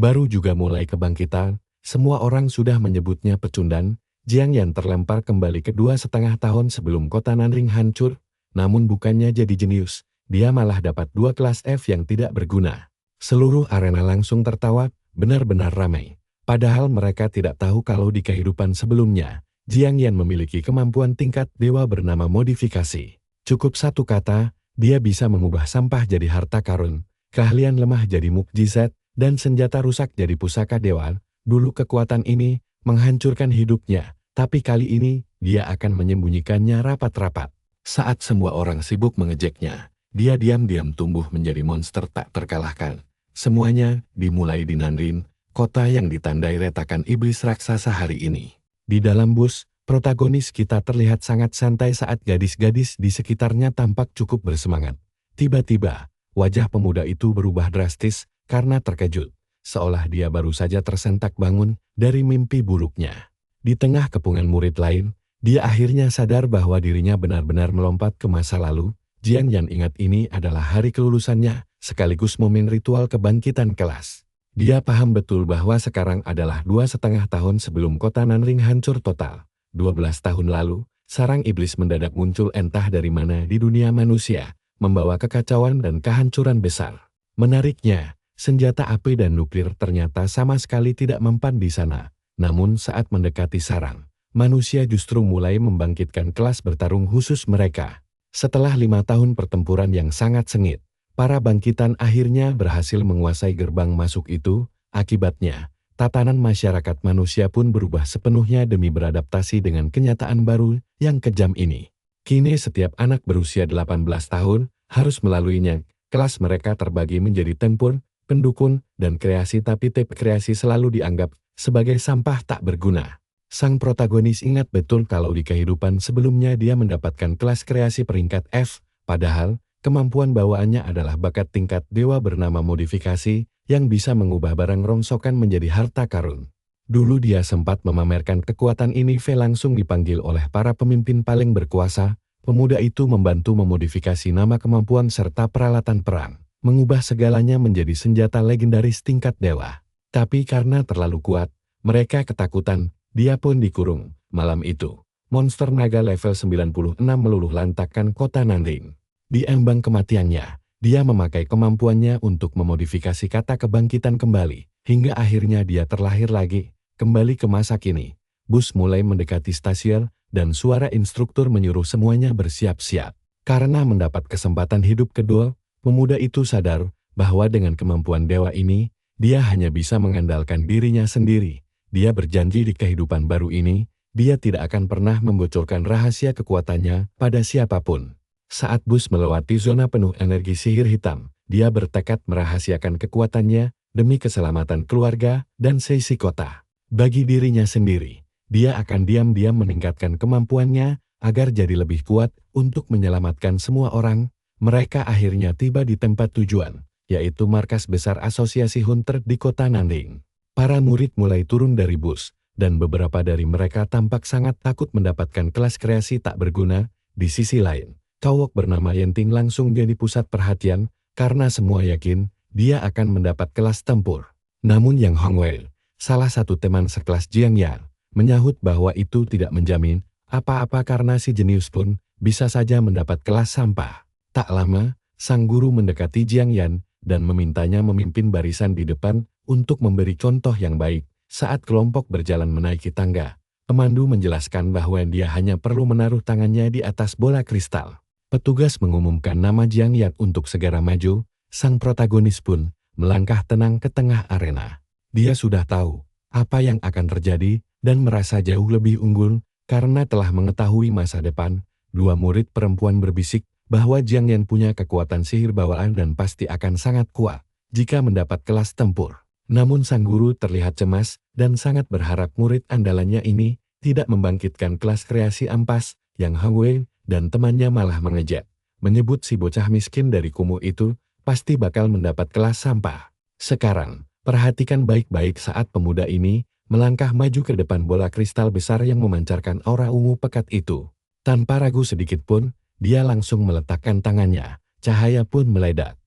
Baru juga mulai kebangkitan, semua orang sudah menyebutnya pecundan. Jiang Yan terlempar kembali ke 2,5 tahun sebelum kota Nanring hancur, namun bukannya jadi jenius, dia malah dapat 2 kelas F yang tidak berguna. Seluruh arena langsung tertawa, benar-benar ramai. Padahal mereka tidak tahu kalau di kehidupan sebelumnya, Jiang Yan memiliki kemampuan tingkat dewa bernama modifikasi. Cukup satu kata, dia bisa mengubah sampah jadi harta karun, keahlian lemah jadi mukjizat, dan senjata rusak jadi pusaka dewa. Dulu kekuatan ini menghancurkan hidupnya, tapi kali ini dia akan menyembunyikannya rapat-rapat. Saat semua orang sibuk mengejeknya, dia diam-diam tumbuh menjadi monster tak terkalahkan. Semuanya dimulai di Nanrin, kota yang ditandai retakan iblis raksasa hari ini. Di dalam bus, protagonis kita terlihat sangat santai saat gadis-gadis di sekitarnya tampak cukup bersemangat. Tiba-tiba, wajah pemuda itu berubah drastis karena terkejut, seolah dia baru saja tersentak bangun dari mimpi buruknya. Di tengah kepungan murid lain, dia akhirnya sadar bahwa dirinya benar-benar melompat ke masa lalu. Jiang Yan ingat ini adalah hari kelulusannya, sekaligus momen ritual kebangkitan kelas. Dia paham betul bahwa sekarang adalah 2,5 tahun sebelum kota Nanring hancur total. 12 tahun lalu, sarang iblis mendadak muncul entah dari mana di dunia manusia, membawa kekacauan dan kehancuran besar. Menariknya, senjata api dan nuklir ternyata sama sekali tidak mempan di sana. Namun saat mendekati sarang, manusia justru mulai membangkitkan kelas bertarung khusus mereka. Setelah 5 tahun pertempuran yang sangat sengit, para bangkitan akhirnya berhasil menguasai gerbang masuk itu. Akibatnya, tatanan masyarakat manusia pun berubah sepenuhnya demi beradaptasi dengan kenyataan baru yang kejam ini. Kini setiap anak berusia 18 tahun harus melaluinya. Kelas mereka terbagi menjadi tempur, pendukun, dan kreasi, tapi tipe kreasi selalu dianggap sebagai sampah tak berguna. Sang protagonis ingat betul kalau di kehidupan sebelumnya dia mendapatkan kelas kreasi peringkat F, padahal kemampuan bawaannya adalah bakat tingkat dewa bernama modifikasi yang bisa mengubah barang rongsokan menjadi harta karun. Dulu dia sempat memamerkan kekuatan ini. Langsung dipanggil oleh para pemimpin paling berkuasa. Pemuda itu membantu memodifikasi nama, kemampuan serta peralatan perang, mengubah segalanya menjadi senjata legendaris tingkat dewa. Tapi karena terlalu kuat, mereka ketakutan, dia pun dikurung. Malam itu, monster naga level 96 meluluh lantakkan kota Nanring. Di ambang kematiannya, dia memakai kemampuannya untuk memodifikasi kata kebangkitan kembali, hingga akhirnya dia terlahir lagi, kembali ke masa kini. Bus mulai mendekati stasiun, dan suara instruktur menyuruh semuanya bersiap-siap. Karena mendapat kesempatan hidup kedua, pemuda itu sadar bahwa dengan kemampuan dewa ini, dia hanya bisa mengandalkan dirinya sendiri. Dia berjanji di kehidupan baru ini, dia tidak akan pernah membocorkan rahasia kekuatannya pada siapapun. Saat bus melewati zona penuh energi sihir hitam, dia bertekad merahasiakan kekuatannya demi keselamatan keluarga dan seisi kota. Bagi dirinya sendiri, dia akan diam-diam meningkatkan kemampuannya agar jadi lebih kuat untuk menyelamatkan semua orang. Mereka akhirnya tiba di tempat tujuan, yaitu markas besar asosiasi Hunter di kota Nanring. Para murid mulai turun dari bus, dan beberapa dari mereka tampak sangat takut mendapatkan kelas kreasi tak berguna. Di sisi lain, cowok bernama Yenting langsung jadi pusat perhatian, karena semua yakin dia akan mendapat kelas tempur. Namun Yang Hongwei, salah satu teman sekelas Jiang Yan, menyahut bahwa itu tidak menjamin apa-apa karena si jenius pun bisa saja mendapat kelas sampah. Tak lama, sang guru mendekati Jiang Yan dan memintanya memimpin barisan di depan untuk memberi contoh yang baik. Saat kelompok berjalan menaiki tangga, pemandu menjelaskan bahwa dia hanya perlu menaruh tangannya di atas bola kristal. Petugas mengumumkan nama Jiang Yan untuk segera maju. Sang protagonis pun melangkah tenang ke tengah arena. Dia sudah tahu apa yang akan terjadi dan merasa jauh lebih unggul karena telah mengetahui masa depan. Dua murid perempuan berbisik bahwa Jiang Yan punya kekuatan sihir bawaan dan pasti akan sangat kuat jika mendapat kelas tempur. Namun sang guru terlihat cemas dan sangat berharap murid andalannya ini tidak membangkitkan kelas kreasi ampas. Yang Hongwei dan temannya malah mengejek, menyebut si bocah miskin dari kumuh itu pasti bakal mendapat kelas sampah. Sekarang, perhatikan baik-baik saat pemuda ini melangkah maju ke depan bola kristal besar yang memancarkan aura ungu pekat itu. Tanpa ragu sedikit pun, dia langsung meletakkan tangannya. Cahaya pun meledak.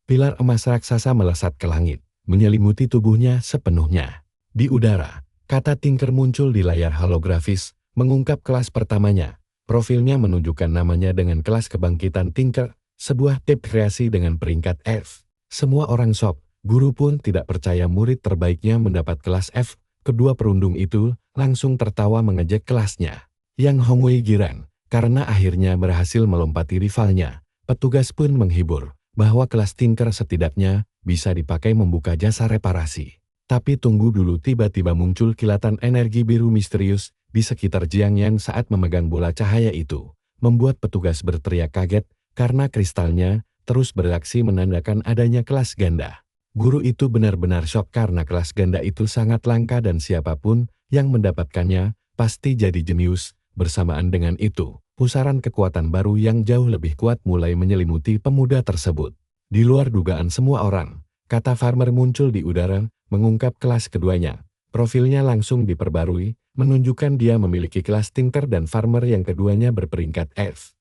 Pilar emas raksasa melesat ke langit. menyelimuti tubuhnya sepenuhnya. Di udara, kata Tinker muncul di layar holografis, mengungkap kelas pertamanya. Profilnya menunjukkan namanya dengan kelas kebangkitan Tinker, sebuah tip kreasi dengan peringkat F. Semua orang shock, guru pun tidak percaya murid terbaiknya mendapat kelas F. Kedua perundung itu langsung tertawa mengejek kelasnya. Yang Hongwei girang, karena akhirnya berhasil melompati rivalnya. Petugas pun menghibur, bahwa kelas Tinker setidaknya bisa dipakai membuka jasa reparasi. Tapi tunggu dulu, tiba-tiba muncul kilatan energi biru misterius di sekitar Jiang Yan saat memegang bola cahaya itu. Membuat petugas berteriak kaget, karena kristalnya terus bereaksi menandakan adanya kelas ganda. Guru itu benar-benar syok karena kelas ganda itu sangat langka dan siapapun yang mendapatkannya pasti jadi jenius. Bersamaan dengan itu, pusaran kekuatan baru yang jauh lebih kuat mulai menyelimuti pemuda tersebut. Di luar dugaan semua orang, kata Farmer muncul di udara, mengungkap kelas keduanya. Profilnya langsung diperbarui, menunjukkan dia memiliki kelas Tinker dan Farmer yang keduanya berperingkat F.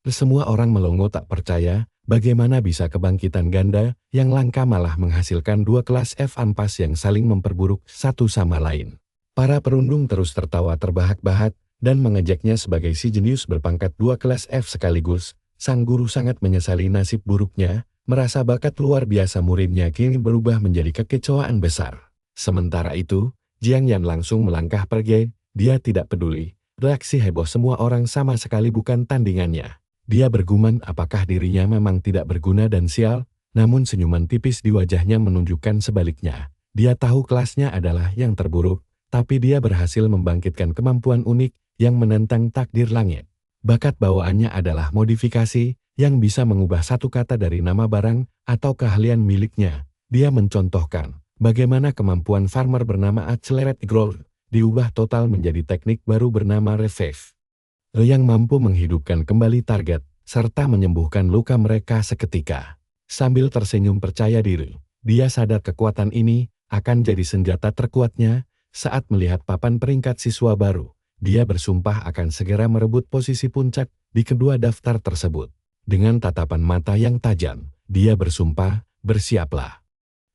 Semua orang melongo tak percaya, bagaimana bisa kebangkitan ganda yang langka malah menghasilkan dua kelas F ampas yang saling memperburuk satu sama lain. Para perundung terus tertawa terbahak-bahak, dan mengejeknya sebagai si jenius berpangkat dua kelas F sekaligus. Sang guru sangat menyesali nasib buruknya, merasa bakat luar biasa muridnya kini berubah menjadi kekecewaan besar. Sementara itu, Jiang Yan langsung melangkah pergi, dia tidak peduli. Reaksi heboh semua orang sama sekali bukan tandingannya. Dia bergumam apakah dirinya memang tidak berguna dan sial, namun senyuman tipis di wajahnya menunjukkan sebaliknya. Dia tahu kelasnya adalah yang terburuk, tapi dia berhasil membangkitkan kemampuan unik yang menentang takdir langit. Bakat bawaannya adalah modifikasi yang bisa mengubah satu kata dari nama barang atau keahlian miliknya. Dia mencontohkan bagaimana kemampuan Farmer bernama Accelerate Growth diubah total menjadi teknik baru bernama Revive, yang mampu menghidupkan kembali target serta menyembuhkan luka mereka seketika. Sambil tersenyum percaya diri, dia sadar kekuatan ini akan jadi senjata terkuatnya saat melihat papan peringkat siswa baru. Dia bersumpah akan segera merebut posisi puncak di kedua daftar tersebut. Dengan tatapan mata yang tajam, dia bersumpah, bersiaplah.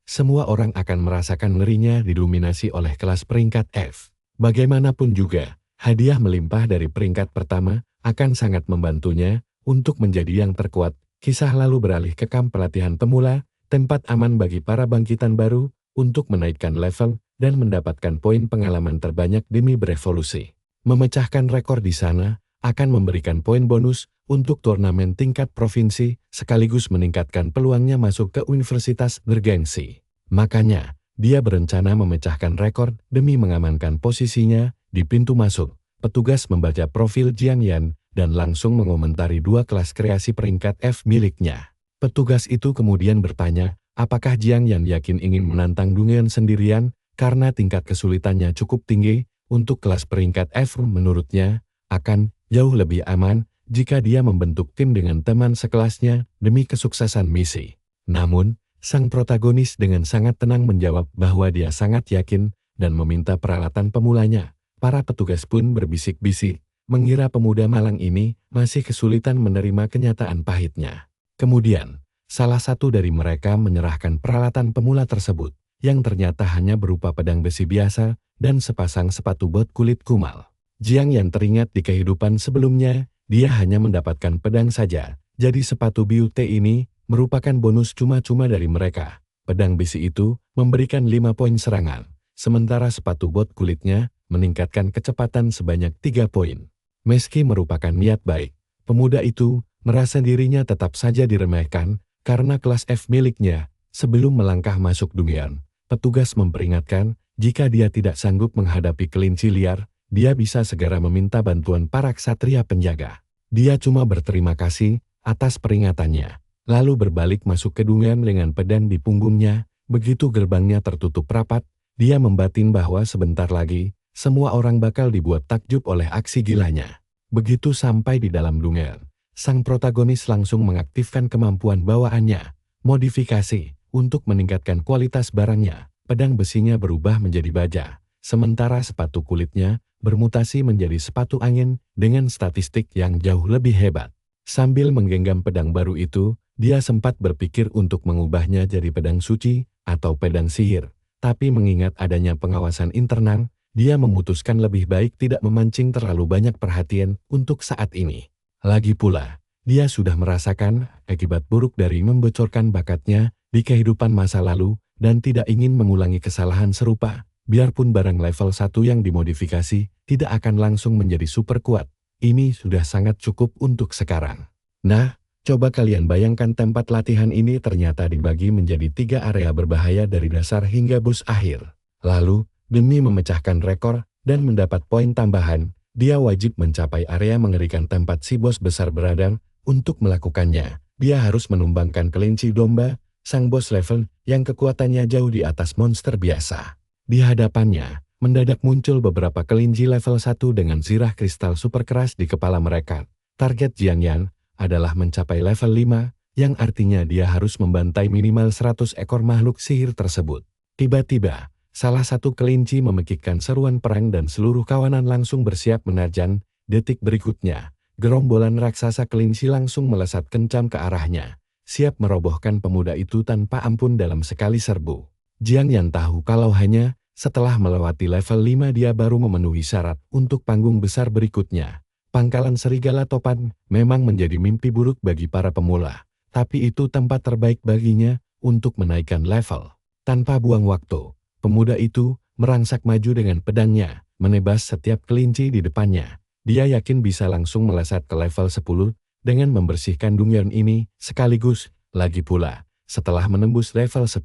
Semua orang akan merasakan ngerinya didominasi oleh kelas peringkat F. Bagaimanapun juga, hadiah melimpah dari peringkat pertama akan sangat membantunya untuk menjadi yang terkuat. Kisah lalu beralih ke kamp pelatihan pemula, tempat aman bagi para bangkitan baru untuk menaikkan level dan mendapatkan poin pengalaman terbanyak demi berevolusi. Memecahkan rekor di sana akan memberikan poin bonus untuk turnamen tingkat provinsi sekaligus meningkatkan peluangnya masuk ke universitas bergengsi. Makanya, dia berencana memecahkan rekor demi mengamankan posisinya di pintu masuk. Petugas membaca profil Jiang Yan dan langsung mengomentari dua kelas kreasi peringkat F miliknya. Petugas itu kemudian bertanya, apakah Jiang Yan yakin ingin menantang Dungeon sendirian karena tingkat kesulitannya cukup tinggi. Untuk kelas peringkat F menurutnya, akan jauh lebih aman jika dia membentuk tim dengan teman sekelasnya demi kesuksesan misi. Namun, sang protagonis dengan sangat tenang menjawab bahwa dia sangat yakin dan meminta peralatan pemulanya. Para petugas pun berbisik-bisik, mengira pemuda malang ini masih kesulitan menerima kenyataan pahitnya. Kemudian, salah satu dari mereka menyerahkan peralatan pemula tersebut, yang ternyata hanya berupa pedang besi biasa dan sepasang sepatu bot kulit kumal. Jiang Yan teringat di kehidupan sebelumnya, dia hanya mendapatkan pedang saja, jadi sepatu BUT ini merupakan bonus cuma-cuma dari mereka. Pedang besi itu memberikan 5 poin serangan, sementara sepatu bot kulitnya meningkatkan kecepatan sebanyak 3 poin. Meski merupakan niat baik, pemuda itu merasa dirinya tetap saja diremehkan karena kelas F miliknya. Sebelum melangkah masuk Dungeon, petugas memperingatkan, jika dia tidak sanggup menghadapi kelinci liar, dia bisa segera meminta bantuan para ksatria penjaga. Dia cuma berterima kasih atas peringatannya, lalu berbalik masuk ke Dungeon dengan pedang di punggungnya. Begitu gerbangnya tertutup rapat, dia membatin bahwa sebentar lagi, semua orang bakal dibuat takjub oleh aksi gilanya. Begitu sampai di dalam Dungeon, sang protagonis langsung mengaktifkan kemampuan bawaannya, modifikasi. Untuk meningkatkan kualitas barangnya, pedang besinya berubah menjadi baja, sementara sepatu kulitnya bermutasi menjadi sepatu angin dengan statistik yang jauh lebih hebat. Sambil menggenggam pedang baru itu, Dia sempat berpikir untuk mengubahnya jadi pedang suci atau pedang sihir, tapi mengingat adanya pengawasan internal, dia memutuskan lebih baik tidak memancing terlalu banyak perhatian untuk saat ini. Lagi pula, dia sudah merasakan akibat buruk dari membocorkan bakatnya di kehidupan masa lalu dan tidak ingin mengulangi kesalahan serupa. Biarpun barang level 1 yang dimodifikasi tidak akan langsung menjadi super kuat, ini sudah sangat cukup untuk sekarang. Nah, coba kalian bayangkan tempat latihan ini ternyata dibagi menjadi 3 area berbahaya dari dasar hingga bus akhir. Lalu, demi memecahkan rekor dan mendapat poin tambahan, dia wajib mencapai area mengerikan tempat si bos besar berada. Untuk melakukannya, dia harus menumbangkan kelinci domba, sang bos level yang kekuatannya jauh di atas monster biasa. Di hadapannya, mendadak muncul beberapa kelinci level 1 dengan zirah kristal super keras di kepala mereka. Target Jiang Yan adalah mencapai level 5, yang artinya dia harus membantai minimal 100 ekor makhluk sihir tersebut. Tiba-tiba, salah satu kelinci memekikkan seruan perang dan seluruh kawanan langsung bersiap menerjang. Detik berikutnya, gerombolan raksasa kelinci langsung melesat kencang ke arahnya, siap merobohkan pemuda itu tanpa ampun dalam sekali serbu. Jiang Yan tahu kalau hanya setelah melewati level 5 dia baru memenuhi syarat untuk panggung besar berikutnya. Pangkalan serigala topan memang menjadi mimpi buruk bagi para pemula, tapi itu tempat terbaik baginya untuk menaikkan level. Tanpa buang waktu, pemuda itu merangsak maju dengan pedangnya, menebas setiap kelinci di depannya. Dia yakin bisa langsung melesat ke level 10 dengan membersihkan dungeon ini sekaligus. Lagi pula, setelah menembus level 10,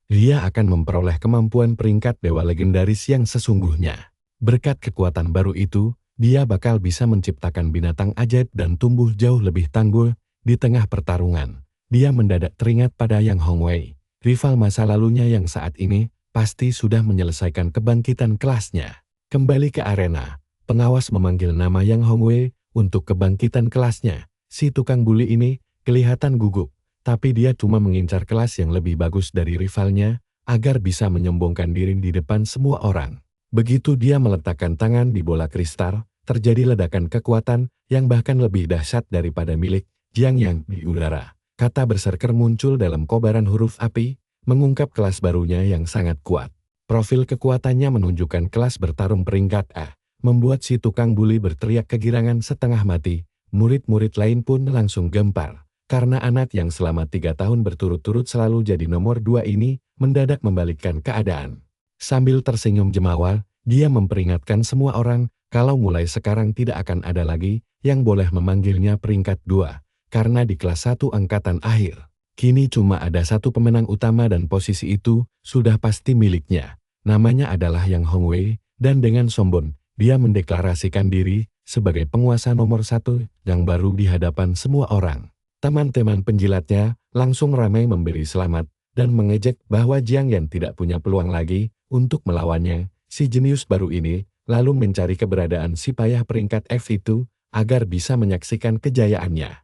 dia akan memperoleh kemampuan peringkat dewa legendaris yang sesungguhnya. Berkat kekuatan baru itu, dia bakal bisa menciptakan binatang ajaib dan tumbuh jauh lebih tangguh. Di tengah pertarungan, dia mendadak teringat pada Yang Hongwei, rival masa lalunya yang saat ini pasti sudah menyelesaikan kebangkitan kelasnya. Kembali ke arena, pengawas memanggil nama Yang Hongwei untuk kebangkitan kelasnya. Si tukang buli ini kelihatan gugup, tapi dia cuma mengincar kelas yang lebih bagus dari rivalnya agar bisa menyombongkan diri di depan semua orang. Begitu dia meletakkan tangan di bola kristal, terjadi ledakan kekuatan yang bahkan lebih dahsyat daripada milik Jiang Yan di udara. Kata berserker muncul dalam kobaran huruf api, mengungkap kelas barunya yang sangat kuat. Profil kekuatannya menunjukkan kelas bertarung peringkat A, membuat si tukang buli berteriak kegirangan setengah mati. Murid-murid lain pun langsung gempar, karena anak yang selama 3 tahun berturut-turut selalu jadi nomor 2 ini mendadak membalikkan keadaan. Sambil tersenyum jemawa, dia memperingatkan semua orang kalau mulai sekarang tidak akan ada lagi yang boleh memanggilnya peringkat 2, karena di kelas 1 angkatan akhir, kini cuma ada satu pemenang utama dan posisi itu sudah pasti miliknya. Namanya adalah Yang Hongwei, dan dengan sombong, dia mendeklarasikan diri sebagai penguasa nomor 1 yang baru di hadapan semua orang. Teman-teman penjilatnya langsung ramai memberi selamat dan mengejek bahwa Jiang Yan tidak punya peluang lagi untuk melawannya. Si jenius baru ini lalu mencari keberadaan si payah peringkat F itu agar bisa menyaksikan kejayaannya.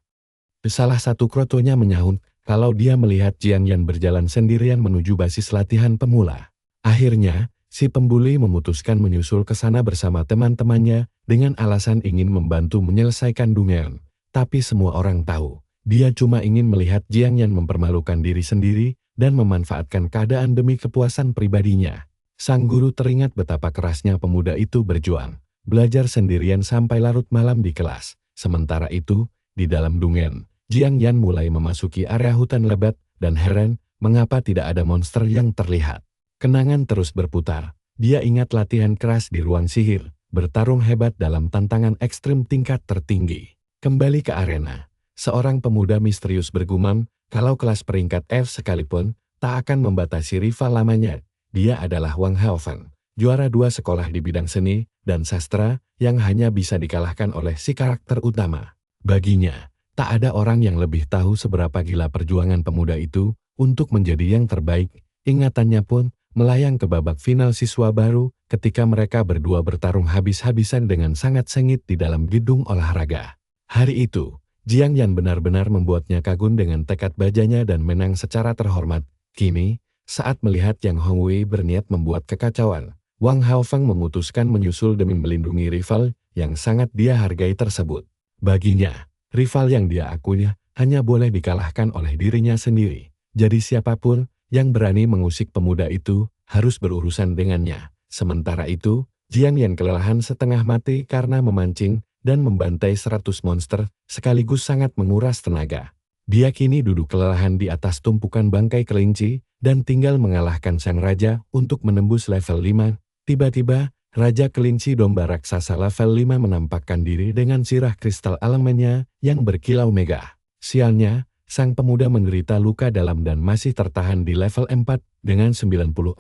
Salah satu krotonya menyahut kalau dia melihat Jiang Yan berjalan sendirian menuju basis latihan pemula. Akhirnya, si pembuli memutuskan menyusul ke sana bersama teman-temannya dengan alasan ingin membantu menyelesaikan dungeon. Tapi semua orang tahu, dia cuma ingin melihat Jiang Yan mempermalukan diri sendiri dan memanfaatkan keadaan demi kepuasan pribadinya. Sang guru teringat betapa kerasnya pemuda itu berjuang, belajar sendirian sampai larut malam di kelas. Sementara itu, di dalam dungeon, Jiang Yan mulai memasuki area hutan lebat dan heran mengapa tidak ada monster yang terlihat. Kenangan terus berputar. Dia ingat latihan keras di ruang sihir, bertarung hebat dalam tantangan ekstrim tingkat tertinggi. Kembali ke arena, seorang pemuda misterius bergumam kalau kelas peringkat F sekalipun tak akan membatasi rival lamanya. Dia adalah Wang Haofeng, juara 2 sekolah di bidang seni dan sastra yang hanya bisa dikalahkan oleh si karakter utama. Baginya, tak ada orang yang lebih tahu seberapa gila perjuangan pemuda itu untuk menjadi yang terbaik. Ingatannya pun melayang ke babak final siswa baru ketika mereka berdua bertarung habis-habisan dengan sangat sengit di dalam gedung olahraga. Hari itu, Jiang Yan benar-benar membuatnya kagum dengan tekad bajanya dan menang secara terhormat. Kini, saat melihat Yang Hongwei berniat membuat kekacauan, Wang Haofeng memutuskan menyusul demi melindungi rival yang sangat dia hargai tersebut. Baginya, rival yang dia akunya hanya boleh dikalahkan oleh dirinya sendiri. Jadi siapapun yang berani mengusik pemuda itu harus berurusan dengannya. Sementara itu, Jiang Yan kelelahan setengah mati karena memancing dan membantai 100 monster sekaligus sangat menguras tenaga. Dia kini duduk kelelahan di atas tumpukan bangkai kelinci dan tinggal mengalahkan sang raja untuk menembus level 5. Tiba-tiba, Raja Kelinci Domba Raksasa level 5 menampakkan diri dengan sirah kristal elemennya yang berkilau megah. Sialnya, sang pemuda menderita luka dalam dan masih tertahan di level 4 dengan 94%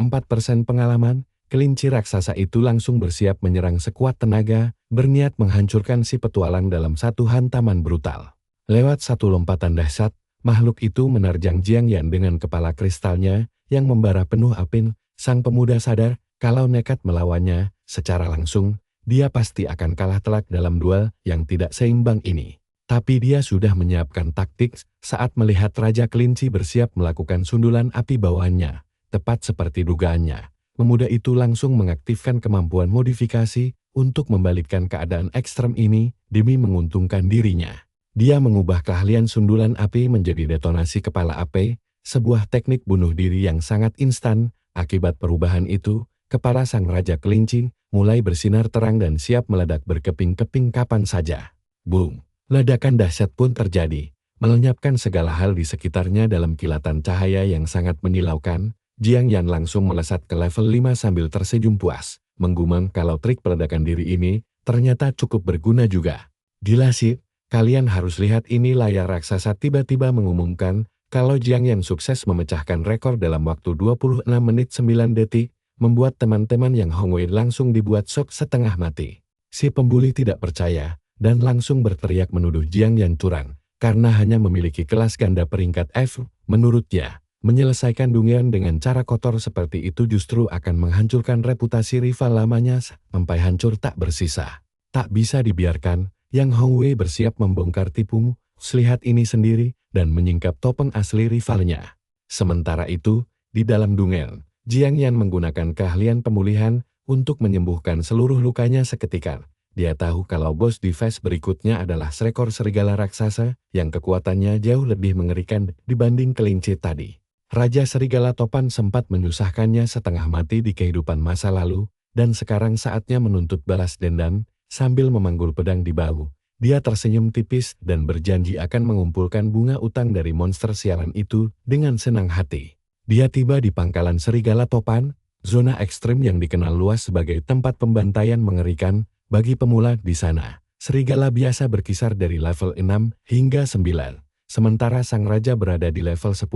pengalaman. Kelinci raksasa itu langsung bersiap menyerang sekuat tenaga, berniat menghancurkan si petualang dalam satu hantaman brutal. Lewat satu lompatan dahsyat, makhluk itu menerjang Jiang Yan dengan kepala kristalnya yang membara penuh api. Sang pemuda sadar kalau nekat melawannya secara langsung, dia pasti akan kalah telak dalam duel yang tidak seimbang ini. Tapi dia sudah menyiapkan taktik saat melihat Raja Kelinci bersiap melakukan sundulan api bawahannya. Tepat seperti dugaannya, pemuda itu langsung mengaktifkan kemampuan modifikasi untuk membalikkan keadaan ekstrem ini demi menguntungkan dirinya. Dia mengubah keahlian sundulan api menjadi detonasi kepala api, sebuah teknik bunuh diri yang sangat instan. Akibat perubahan itu, kepala sang Raja Kelinci mulai bersinar terang dan siap meledak berkeping-keping kapan saja. Boom! Ledakan dahsyat pun terjadi, melenyapkan segala hal di sekitarnya dalam kilatan cahaya yang sangat menyilaukan. Jiang Yan langsung melesat ke level 5 sambil tersenyum puas, menggumam kalau trik peledakan diri ini ternyata cukup berguna juga. Gila sih, kalian harus lihat ini, layar raksasa tiba-tiba mengumumkan kalau Jiang Yan sukses memecahkan rekor dalam waktu 26 menit 9 detik, membuat teman-teman yang Hongwei langsung dibuat shock setengah mati. Si pembuli tidak percaya, dan langsung berteriak menuduh Jiang Yan curang, karena hanya memiliki kelas ganda peringkat F. Menurutnya, menyelesaikan dunia dengan cara kotor seperti itu justru akan menghancurkan reputasi rival lamanya sampai hancur tak bersisa. Tak bisa dibiarkan, Yang Hongwei bersiap membongkar tipumu. Lihat ini sendiri, dan menyingkap topeng asli rivalnya. Sementara itu, di dalam duel, Jiang Yan menggunakan keahlian pemulihan untuk menyembuhkan seluruh lukanya seketika. Dia tahu kalau bos di phase berikutnya adalah seekor serigala raksasa yang kekuatannya jauh lebih mengerikan dibanding kelinci tadi. Raja Serigala Topan sempat menyusahkannya setengah mati di kehidupan masa lalu, dan sekarang saatnya menuntut balas dendam. Sambil memanggul pedang di bahu, dia tersenyum tipis dan berjanji akan mengumpulkan bunga utang dari monster sialan itu dengan senang hati. Dia tiba di pangkalan Serigala Topan, zona ekstrim yang dikenal luas sebagai tempat pembantaian mengerikan bagi pemula di sana. Serigala biasa berkisar dari level 6 hingga 9, sementara sang raja berada di level 10,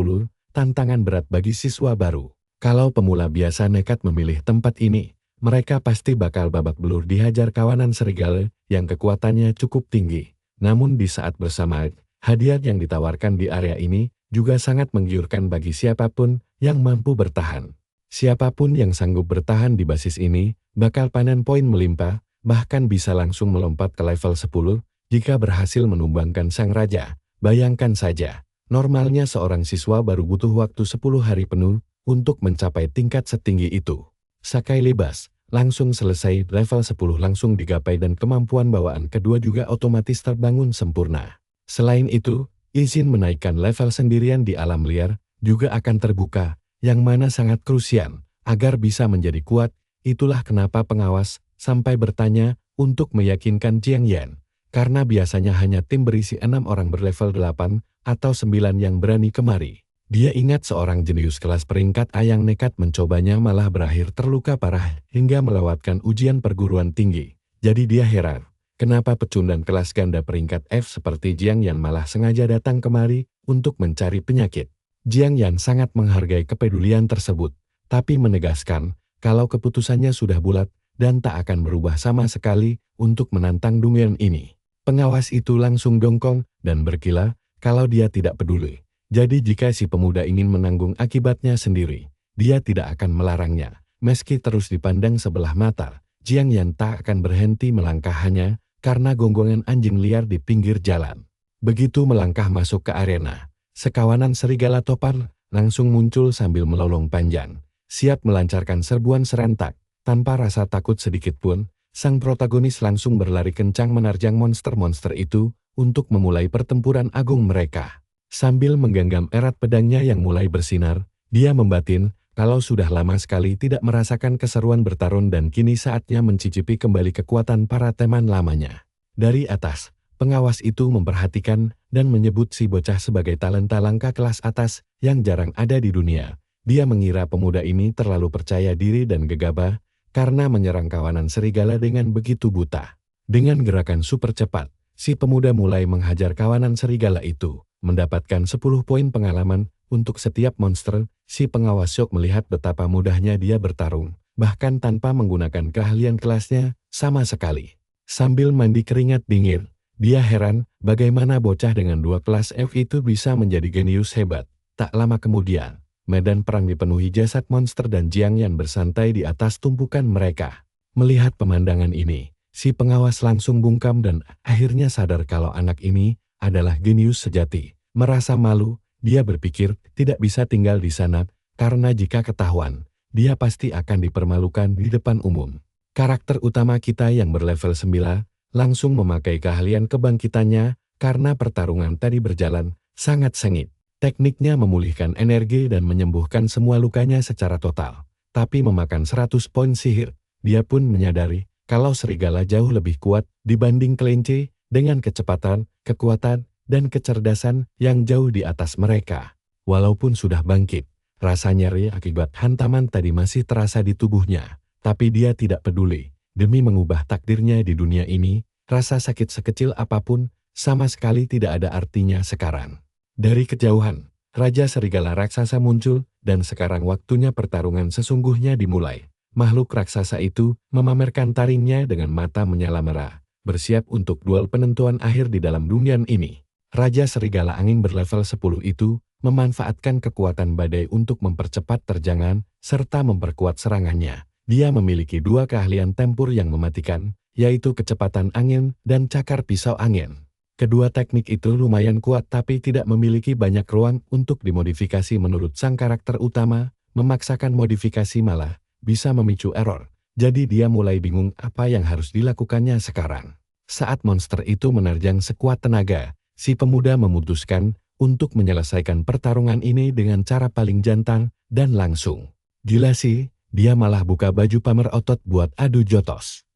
tantangan berat bagi siswa baru. Kalau pemula biasa nekat memilih tempat ini, mereka pasti bakal babak belur dihajar kawanan serigala yang kekuatannya cukup tinggi. Namun di saat bersamaan, hadiah yang ditawarkan di area ini juga sangat menggiurkan bagi siapapun yang mampu bertahan. Siapapun yang sanggup bertahan di basis ini, bakal panen poin melimpah, bahkan bisa langsung melompat ke level 10 jika berhasil menumbangkan sang raja. Bayangkan saja, normalnya seorang siswa baru butuh waktu 10 hari penuh untuk mencapai tingkat setinggi itu. Sakai Libas, langsung selesai, level 10 langsung digapai dan kemampuan bawaan kedua juga otomatis terbangun sempurna. Selain itu, izin menaikkan level sendirian di alam liar juga akan terbuka, yang mana sangat krusial, agar bisa menjadi kuat. Itulah kenapa pengawas sampai bertanya untuk meyakinkan Jiang Yan, karena biasanya hanya tim berisi 6 orang berlevel 8 atau 9 yang berani kemari. Dia ingat seorang jenius kelas peringkat A yang nekat mencobanya malah berakhir terluka parah hingga melewatkan ujian perguruan tinggi. Jadi dia heran, kenapa pecundang kelas ganda peringkat F seperti Jiang Yan malah sengaja datang kemari untuk mencari penyakit. Jiang Yan sangat menghargai kepedulian tersebut, tapi menegaskan kalau keputusannya sudah bulat dan tak akan berubah sama sekali untuk menantang dunia ini. Pengawas itu langsung dongkong dan berkilah kalau dia tidak peduli. Jadi jika si pemuda ingin menanggung akibatnya sendiri, dia tidak akan melarangnya. Meski terus dipandang sebelah mata, Jiang Yan tak akan berhenti melangkah hanya karena gonggongan anjing liar di pinggir jalan. Begitu melangkah masuk ke arena, sekawanan serigala topan langsung muncul sambil melolong panjang, siap melancarkan serbuan serentak. Tanpa rasa takut sedikit pun, sang protagonis langsung berlari kencang menerjang monster-monster itu untuk memulai pertempuran agung mereka. Sambil menggenggam erat pedangnya yang mulai bersinar, dia membatin kalau sudah lama sekali tidak merasakan keseruan bertarung dan kini saatnya mencicipi kembali kekuatan para teman lamanya. Dari atas, pengawas itu memperhatikan dan menyebut si bocah sebagai talenta langka kelas atas yang jarang ada di dunia. Dia mengira pemuda ini terlalu percaya diri dan gegabah karena menyerang kawanan serigala dengan begitu buta. Dengan gerakan super cepat, si pemuda mulai menghajar kawanan serigala itu, mendapatkan 10 poin pengalaman untuk setiap monster. Si pengawas syok melihat betapa mudahnya dia bertarung, bahkan tanpa menggunakan keahlian kelasnya sama sekali. Sambil mandi keringat dingin, dia heran bagaimana bocah dengan 2 kelas F itu bisa menjadi genius hebat. Tak lama kemudian, medan perang dipenuhi jasad monster dan Jiang Yan bersantai di atas tumpukan mereka. Melihat pemandangan ini, si pengawas langsung bungkam dan akhirnya sadar kalau anak ini adalah genius sejati. Merasa malu, dia berpikir tidak bisa tinggal di sana karena jika ketahuan, dia pasti akan dipermalukan di depan umum. Karakter utama kita yang berlevel 9 langsung memakai keahlian kebangkitannya karena pertarungan tadi berjalan sangat sengit. Tekniknya memulihkan energi dan menyembuhkan semua lukanya secara total, tapi memakan 100 poin sihir. Dia pun menyadari kalau serigala jauh lebih kuat dibanding kelinci dengan kecepatan, kekuatan, dan kecerdasan yang jauh di atas mereka. Walaupun sudah bangkit, rasa nyeri akibat hantaman tadi masih terasa di tubuhnya, tapi dia tidak peduli. Demi mengubah takdirnya di dunia ini, rasa sakit sekecil apapun sama sekali tidak ada artinya sekarang. Dari kejauhan, Raja Serigala Raksasa muncul dan sekarang waktunya pertarungan sesungguhnya dimulai. Makhluk raksasa itu memamerkan taringnya dengan mata menyala merah, bersiap untuk duel penentuan akhir di dalam dunia ini. Raja Serigala Angin berlevel 10 itu memanfaatkan kekuatan badai untuk mempercepat terjangan serta memperkuat serangannya. Dia memiliki 2 keahlian tempur yang mematikan, yaitu kecepatan angin dan cakar pisau angin. Kedua teknik itu lumayan kuat tapi tidak memiliki banyak ruang untuk dimodifikasi menurut sang karakter utama. Memaksakan modifikasi malah bisa memicu error. Jadi dia mulai bingung apa yang harus dilakukannya sekarang. Saat monster itu menerjang sekuat tenaga, si pemuda memutuskan untuk menyelesaikan pertarungan ini dengan cara paling jantan dan langsung. Gila sih, dia malah buka baju pamer otot buat adu jotos.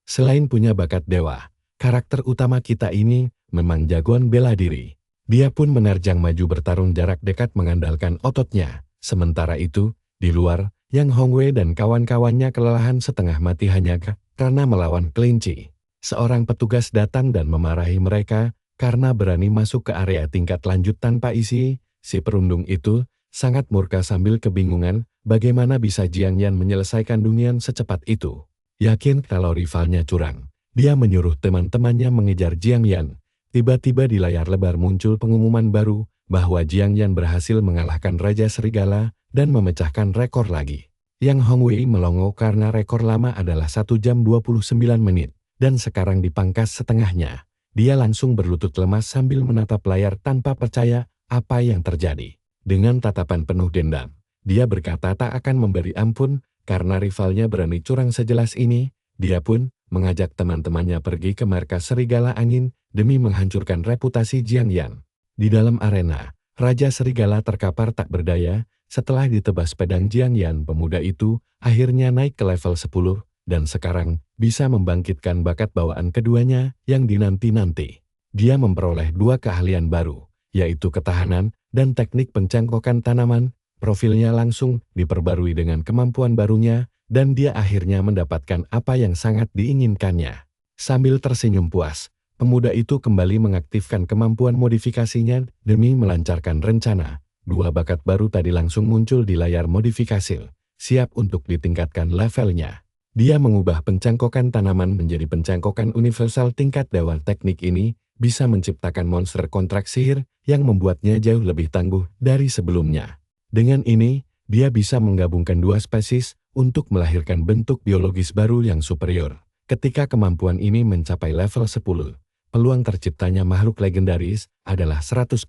Selain punya bakat dewa, karakter utama kita ini memang jagoan bela diri. Dia pun menerjang maju bertarung jarak dekat mengandalkan ototnya. Sementara itu, di luar, Yang Hongwei dan kawan-kawannya kelelahan setengah mati hanya karena melawan kelinci. Seorang petugas datang dan memarahi mereka karena berani masuk ke area tingkat lanjut tanpa isi. Si perundung itu sangat murka sambil kebingungan bagaimana bisa Jiang Yan menyelesaikan dunia secepat itu. Yakin kalau rivalnya curang, dia menyuruh teman-temannya mengejar Jiang Yan. Tiba-tiba di layar lebar muncul pengumuman baru bahwa Jiang Yan berhasil mengalahkan Raja Serigala dan memecahkan rekor lagi. Yang Hongwei melongo karena rekor lama adalah 1 jam 29 menit, dan sekarang dipangkas setengahnya. Dia langsung berlutut lemas sambil menatap layar tanpa percaya apa yang terjadi. Dengan tatapan penuh dendam, dia berkata tak akan memberi ampun karena rivalnya berani curang sejelas ini. Dia pun mengajak teman-temannya pergi ke markas Serigala Angin demi menghancurkan reputasi Jiang Yan. Di dalam arena, Raja Serigala terkapar tak berdaya. Setelah ditebas pedang Jiang Yan, pemuda itu akhirnya naik ke level 10 dan sekarang bisa membangkitkan bakat bawaan keduanya yang dinanti-nanti. Dia memperoleh 2 keahlian baru, yaitu ketahanan dan teknik pencangkokan tanaman. Profilnya langsung diperbarui dengan kemampuan barunya dan dia akhirnya mendapatkan apa yang sangat diinginkannya. Sambil tersenyum puas, pemuda itu kembali mengaktifkan kemampuan modifikasinya demi melancarkan rencana. 2 bakat baru tadi langsung muncul di layar modifikasi, siap untuk ditingkatkan levelnya. Dia mengubah pencangkokan tanaman menjadi pencangkokan universal tingkat dewa. Teknik ini bisa menciptakan monster kontrak sihir yang membuatnya jauh lebih tangguh dari sebelumnya. Dengan ini, dia bisa menggabungkan 2 spesies untuk melahirkan bentuk biologis baru yang superior. Ketika kemampuan ini mencapai level 10, peluang terciptanya makhluk legendaris adalah 100%.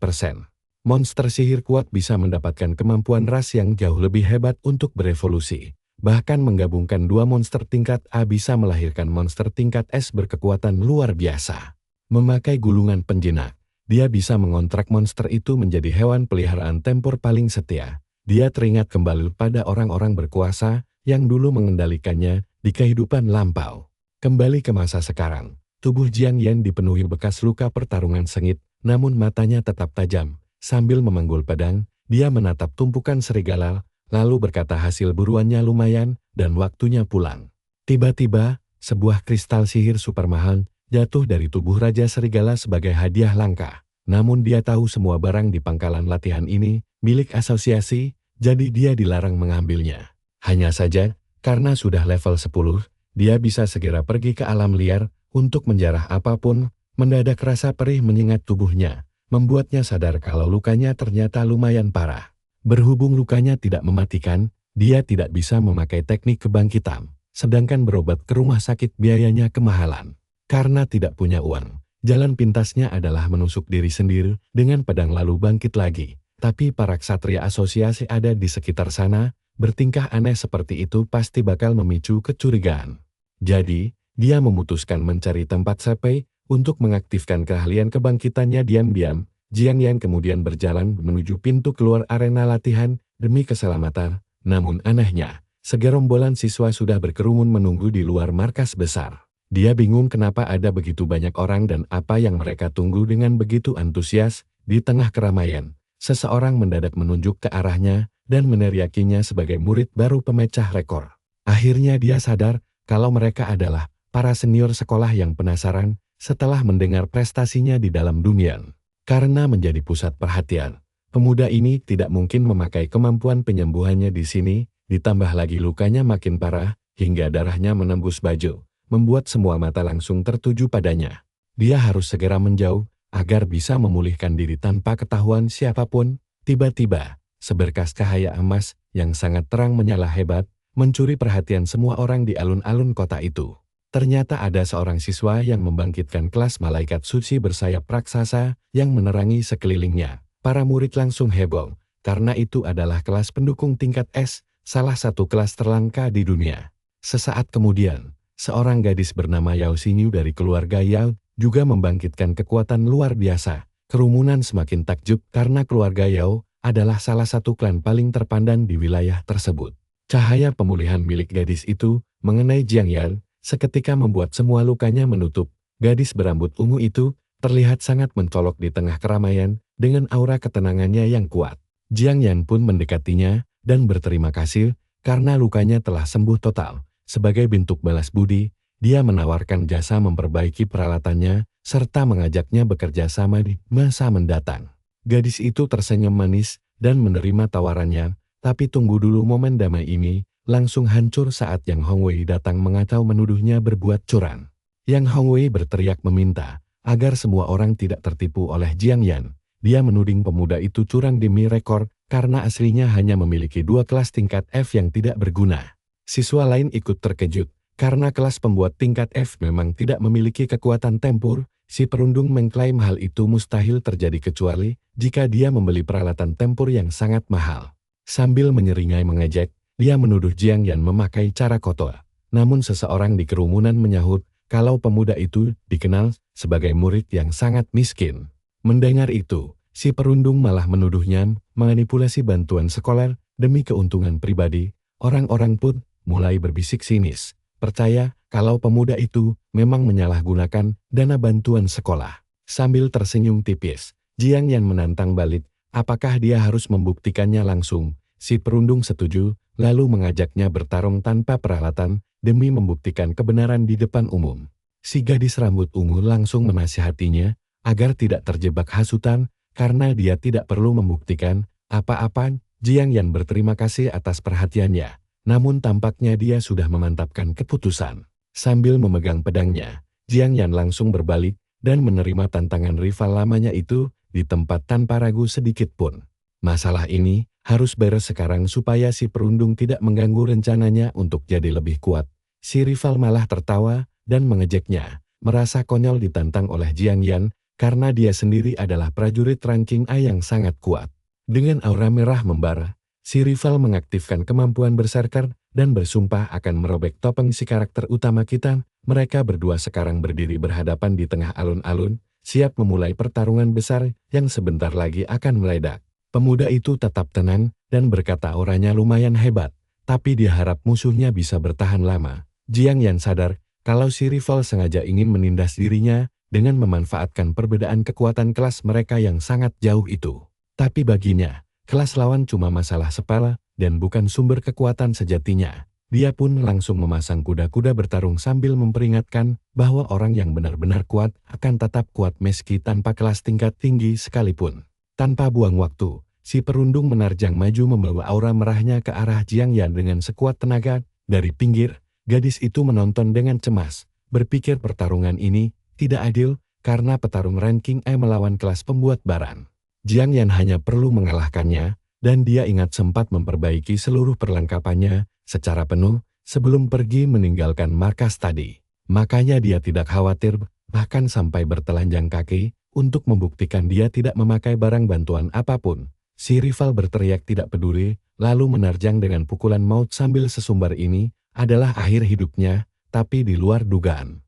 Monster sihir kuat bisa mendapatkan kemampuan ras yang jauh lebih hebat untuk berevolusi. Bahkan menggabungkan 2 monster tingkat A bisa melahirkan monster tingkat S berkekuatan luar biasa. Memakai gulungan penjinak, dia bisa mengontrak monster itu menjadi hewan peliharaan tempur paling setia. Dia teringat kembali pada orang-orang berkuasa yang dulu mengendalikannya di kehidupan lampau. Kembali ke masa sekarang, tubuh Jiang Yan dipenuhi bekas luka pertarungan sengit, namun matanya tetap tajam. Sambil memanggul pedang, dia menatap tumpukan serigala, lalu berkata hasil buruannya lumayan dan waktunya pulang. Tiba-tiba, sebuah kristal sihir super mahal jatuh dari tubuh Raja Serigala sebagai hadiah langka. Namun dia tahu semua barang di pangkalan latihan ini milik asosiasi, jadi dia dilarang mengambilnya. Hanya saja, karena sudah level 10, dia bisa segera pergi ke alam liar untuk menjarah apapun. Mendadak rasa perih menyengat tubuhnya, membuatnya sadar kalau lukanya ternyata lumayan parah. Berhubung lukanya tidak mematikan, dia tidak bisa memakai teknik kebangkitan. Sedangkan berobat ke rumah sakit biayanya kemahalan. Karena tidak punya uang, jalan pintasnya adalah menusuk diri sendiri dengan pedang lalu bangkit lagi. Tapi para ksatria asosiasi ada di sekitar sana, bertingkah aneh seperti itu pasti bakal memicu kecurigaan. Jadi, dia memutuskan mencari tempat sepi untuk mengaktifkan keahlian kebangkitannya diam-diam. Jiang Yan kemudian berjalan menuju pintu keluar arena latihan demi keselamatan. Namun anehnya, segerombolan siswa sudah berkerumun menunggu di luar markas besar. Dia bingung kenapa ada begitu banyak orang dan apa yang mereka tunggu dengan begitu antusias. Di tengah keramaian, seseorang mendadak menunjuk ke arahnya dan meneriakinya sebagai murid baru pemecah rekor. Akhirnya dia sadar kalau mereka adalah para senior sekolah yang penasaran setelah mendengar prestasinya di dalam dunia. Karena menjadi pusat perhatian, pemuda ini tidak mungkin memakai kemampuan penyembuhannya di sini. Ditambah lagi lukanya makin parah, hingga darahnya menembus baju, membuat semua mata langsung tertuju padanya. Dia harus segera menjauh, agar bisa memulihkan diri tanpa ketahuan siapapun. Tiba-tiba, seberkas cahaya emas yang sangat terang menyala hebat, mencuri perhatian semua orang di alun-alun kota itu. Ternyata ada seorang siswa yang membangkitkan kelas malaikat suci bersayap raksasa yang menerangi sekelilingnya. Para murid langsung heboh, karena itu adalah kelas pendukung tingkat S, salah satu kelas terlangka di dunia. Sesaat kemudian, seorang gadis bernama Yao Xinyu dari keluarga Yao juga membangkitkan kekuatan luar biasa. Kerumunan semakin takjub karena keluarga Yao adalah salah satu klan paling terpandang di wilayah tersebut. Cahaya pemulihan milik gadis itu mengenai Jiang Yan, seketika membuat semua lukanya menutup. Gadis berambut ungu itu terlihat sangat mencolok di tengah keramaian dengan aura ketenangannya yang kuat. Jiang Yan pun mendekatinya dan berterima kasih karena lukanya telah sembuh total. Sebagai bentuk balas budi, dia menawarkan jasa memperbaiki peralatannya serta mengajaknya bekerja sama di masa mendatang. Gadis itu tersenyum manis dan menerima tawarannya, tapi tunggu dulu, momen damai ini langsung hancur saat Yang Hongwei datang mengacau menuduhnya berbuat curang. Yang Hongwei berteriak meminta agar semua orang tidak tertipu oleh Jiang Yan. Dia menuding pemuda itu curang demi rekor, karena aslinya hanya memiliki 2 kelas tingkat F yang tidak berguna. Siswa lain ikut terkejut, karena kelas pembuat tingkat F memang tidak memiliki kekuatan tempur. Si perundung mengklaim hal itu mustahil terjadi kecuali jika dia membeli peralatan tempur yang sangat mahal. Sambil menyeringai mengejek, dia menuduh Jiang Yan memakai cara kotor. Namun seseorang di kerumunan menyahut kalau pemuda itu dikenal sebagai murid yang sangat miskin. Mendengar itu, si perundung malah menuduhnya manipulasi bantuan sekolah demi keuntungan pribadi. Orang-orang pun mulai berbisik sinis, percaya kalau pemuda itu memang menyalahgunakan dana bantuan sekolah. Sambil tersenyum tipis, Jiang Yan menantang balik, apakah dia harus membuktikannya langsung. Si perundung setuju, lalu mengajaknya bertarung tanpa peralatan demi membuktikan kebenaran di depan umum. Si gadis rambut ungu langsung menasihatinya agar tidak terjebak hasutan, karena dia tidak perlu membuktikan apa-apa. Jiang Yan berterima kasih atas perhatiannya, namun tampaknya dia sudah memantapkan keputusan. Sambil memegang pedangnya, Jiang Yan langsung berbalik dan menerima tantangan rival lamanya itu di tempat tanpa ragu sedikit pun. Masalah ini harus beres sekarang supaya si perundung tidak mengganggu rencananya untuk jadi lebih kuat. Si rival malah tertawa dan mengejeknya, merasa konyol ditantang oleh Jiang Yan karena dia sendiri adalah prajurit ranking A yang sangat kuat. Dengan aura merah membara, si rival mengaktifkan kemampuan berserker dan bersumpah akan merobek topeng si karakter utama kita. Mereka berdua sekarang berdiri berhadapan di tengah alun-alun, siap memulai pertarungan besar yang sebentar lagi akan meledak. Pemuda itu tetap tenang dan berkata auranya lumayan hebat, tapi dia harap musuhnya bisa bertahan lama. Jiang Yan sadar kalau si rival sengaja ingin menindas dirinya dengan memanfaatkan perbedaan kekuatan kelas mereka yang sangat jauh itu. Tapi baginya, kelas lawan cuma masalah sepele dan bukan sumber kekuatan sejatinya. Dia pun langsung memasang kuda-kuda bertarung sambil memperingatkan bahwa orang yang benar-benar kuat akan tetap kuat meski tanpa kelas tingkat tinggi sekalipun. Tanpa buang waktu, si perundung menerjang maju membawa aura merahnya ke arah Jiang Yan dengan sekuat tenaga. Dari pinggir, gadis itu menonton dengan cemas, berpikir pertarungan ini tidak adil karena petarung ranking E melawan kelas pembuat barang. Jiang Yan hanya perlu mengalahkannya, dan dia ingat sempat memperbaiki seluruh perlengkapannya secara penuh sebelum pergi meninggalkan markas tadi. Makanya dia tidak khawatir, bahkan sampai bertelanjang kaki, untuk membuktikan dia tidak memakai barang bantuan apapun. Si rival berteriak tidak peduli, lalu menerjang dengan pukulan maut sambil sesumbar ini adalah akhir hidupnya, tapi di luar dugaan.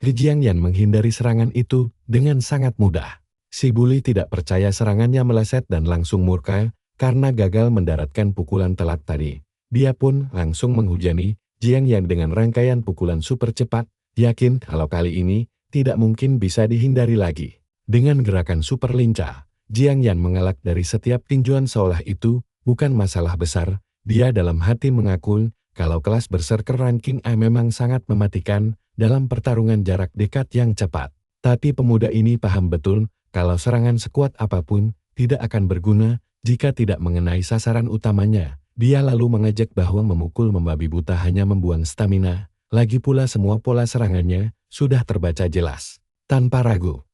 Jiang Yan menghindari serangan itu dengan sangat mudah. Si buli tidak percaya serangannya meleset dan langsung murka karena gagal mendaratkan pukulan telat tadi. Dia pun langsung menghujani Jiang Yan dengan rangkaian pukulan super cepat, yakin kalau kali ini tidak mungkin bisa dihindari lagi. Dengan gerakan super lincah, Jiang Yan mengelak dari setiap tinjuan seolah itu bukan masalah besar. Dia dalam hati mengaku kalau kelas berserker ranking A memang sangat mematikan dalam pertarungan jarak dekat yang cepat. Tapi pemuda ini paham betul kalau serangan sekuat apapun tidak akan berguna jika tidak mengenai sasaran utamanya. Dia lalu mengejek bahwa memukul membabi buta hanya membuang stamina, lagi pula semua pola serangannya sudah terbaca jelas. Tanpa ragu,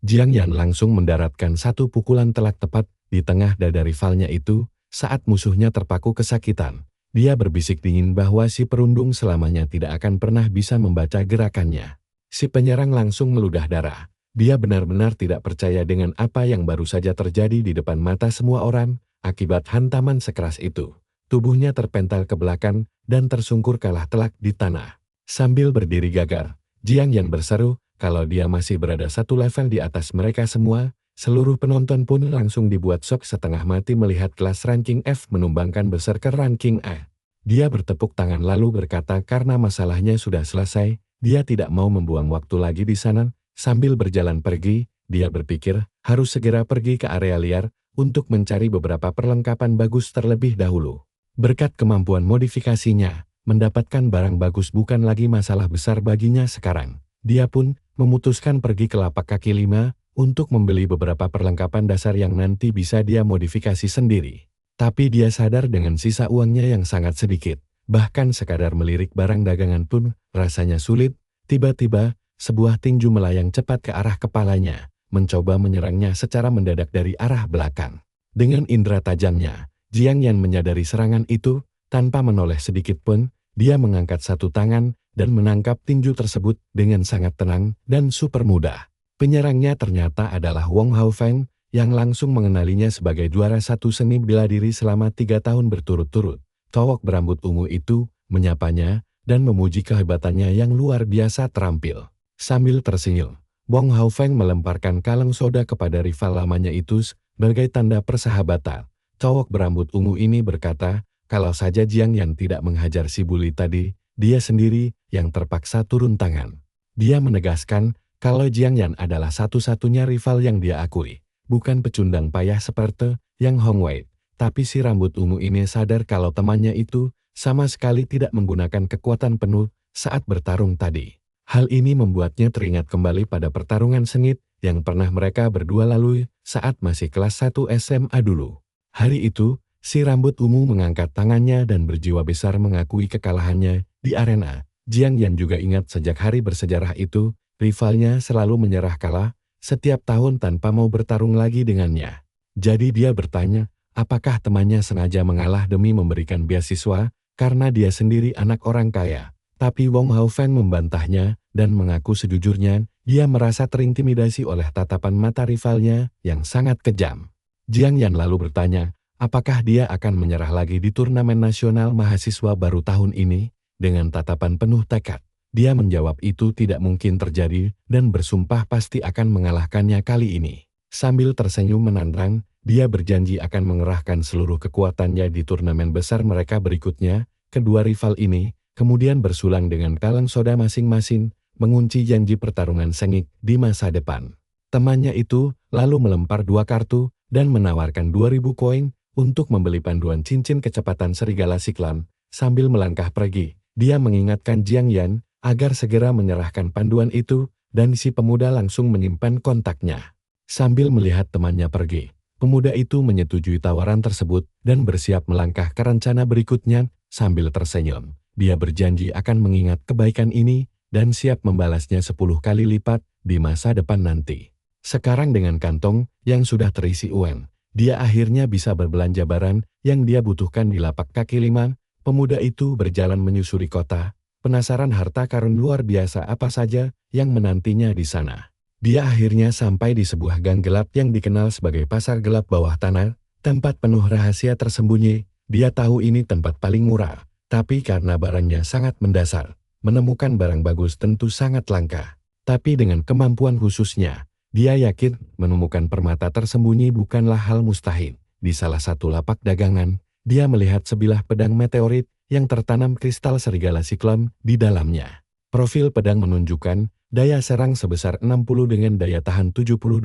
Jiang Yan langsung mendaratkan satu pukulan telak tepat di tengah dada rivalnya itu. Saat musuhnya terpaku kesakitan, dia berbisik dingin bahwa si perundung selamanya tidak akan pernah bisa membaca gerakannya. Si penyerang langsung meludah darah. Dia benar-benar tidak percaya dengan apa yang baru saja terjadi di depan mata semua orang. Akibat hantaman sekeras itu, tubuhnya terpental ke belakang dan tersungkur kalah telak di tanah. Sambil berdiri gagar, Jiang Yan berseru kalau dia masih berada satu level di atas mereka semua. Seluruh penonton pun langsung dibuat shock setengah mati melihat kelas ranking F menumbangkan berserker ranking A. Dia bertepuk tangan lalu berkata karena masalahnya sudah selesai, dia tidak mau membuang waktu lagi di sana. Sambil berjalan pergi, dia berpikir harus segera pergi ke area liar untuk mencari beberapa perlengkapan bagus terlebih dahulu. Berkat kemampuan modifikasinya, mendapatkan barang bagus bukan lagi masalah besar baginya sekarang. Dia pun memutuskan pergi ke lapak kaki 5 untuk membeli beberapa perlengkapan dasar yang nanti bisa dia modifikasi sendiri. Tapi dia sadar dengan sisa uangnya yang sangat sedikit, bahkan sekadar melirik barang dagangan pun rasanya sulit. Tiba-tiba, sebuah tinju melayang cepat ke arah kepalanya, mencoba menyerangnya secara mendadak dari arah belakang. Dengan indera tajamnya, Jiang Yan menyadari serangan itu. Tanpa menoleh sedikit pun, dia mengangkat satu tangan dan menangkap tinju tersebut dengan sangat tenang dan super mudah. Penyerangnya ternyata adalah Wong Haofeng yang langsung mengenalinya sebagai juara satu seni bela diri selama 3 tahun berturut-turut. Cowok berambut ungu itu menyapanya dan memuji kehebatannya yang luar biasa terampil. Sambil tersenyum, Wong Haofeng melemparkan kaleng soda kepada rival lamanya itu sebagai tanda persahabatan. Cowok berambut ungu ini berkata, kalau saja Jiang Yan tidak menghajar si buli tadi, dia sendiri yang terpaksa turun tangan. Dia menegaskan kalau Jiang Yan adalah satu-satunya rival yang dia akui, bukan pecundang payah seperti Yang Hongwei. Tapi si rambut ungu ini sadar kalau temannya itu sama sekali tidak menggunakan kekuatan penuh saat bertarung tadi. Hal ini membuatnya teringat kembali pada pertarungan sengit yang pernah mereka berdua lalui saat masih kelas 1 SMA dulu. Hari itu, si rambut ungu mengangkat tangannya dan berjiwa besar mengakui kekalahannya di arena. Jiang Yan juga ingat sejak hari bersejarah itu, rivalnya selalu menyerah kalah setiap tahun tanpa mau bertarung lagi dengannya. Jadi dia bertanya, apakah temannya sengaja mengalah demi memberikan beasiswa karena dia sendiri anak orang kaya. Tapi Wong Haofeng membantahnya dan mengaku sejujurnya dia merasa terintimidasi oleh tatapan mata rivalnya yang sangat kejam. Jiang Yan lalu bertanya, apakah dia akan menyerah lagi di turnamen nasional mahasiswa baru tahun ini? Dengan tatapan penuh tekad, Dia menjawab itu tidak mungkin terjadi dan bersumpah pasti akan mengalahkannya kali ini. Sambil tersenyum menantang, dia berjanji akan mengerahkan seluruh kekuatannya di turnamen besar mereka berikutnya. Kedua rival ini kemudian bersulang dengan kaleng soda masing-masing, mengunci janji pertarungan sengit di masa depan. Temannya itu lalu melempar 2 kartu dan menawarkan 2.000 koin untuk membeli panduan cincin kecepatan serigala Siklan. Sambil melangkah pergi, dia mengingatkan Jiang Yan agar segera menyerahkan panduan itu, dan si pemuda langsung menyimpan kontaknya. Sambil melihat temannya pergi, pemuda itu menyetujui tawaran tersebut dan bersiap melangkah ke rencana berikutnya. Sambil tersenyum, dia berjanji akan mengingat kebaikan ini dan siap membalasnya 10 kali lipat di masa depan nanti. Sekarang dengan kantong yang sudah terisi uang, dia akhirnya bisa berbelanja barang yang dia butuhkan di lapak kaki lima. Pemuda itu berjalan menyusuri kota, penasaran harta karun luar biasa apa saja yang menantinya di sana. Dia akhirnya sampai di sebuah gang gelap yang dikenal sebagai pasar gelap bawah tanah, tempat penuh rahasia tersembunyi. Dia tahu ini tempat paling murah, tapi karena barangnya sangat mendasar, menemukan barang bagus tentu sangat langka. Tapi dengan kemampuan khususnya, dia yakin menemukan permata tersembunyi bukanlah hal mustahil. Di salah satu lapak dagangan, dia melihat sebilah pedang meteorit yang tertanam kristal serigala Siklon di dalamnya. Profil pedang menunjukkan daya serang sebesar 60 dengan daya tahan 72%.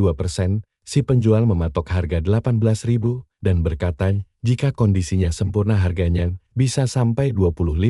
Si penjual mematok harga 18.000 dan berkata jika kondisinya sempurna harganya bisa sampai 25.000.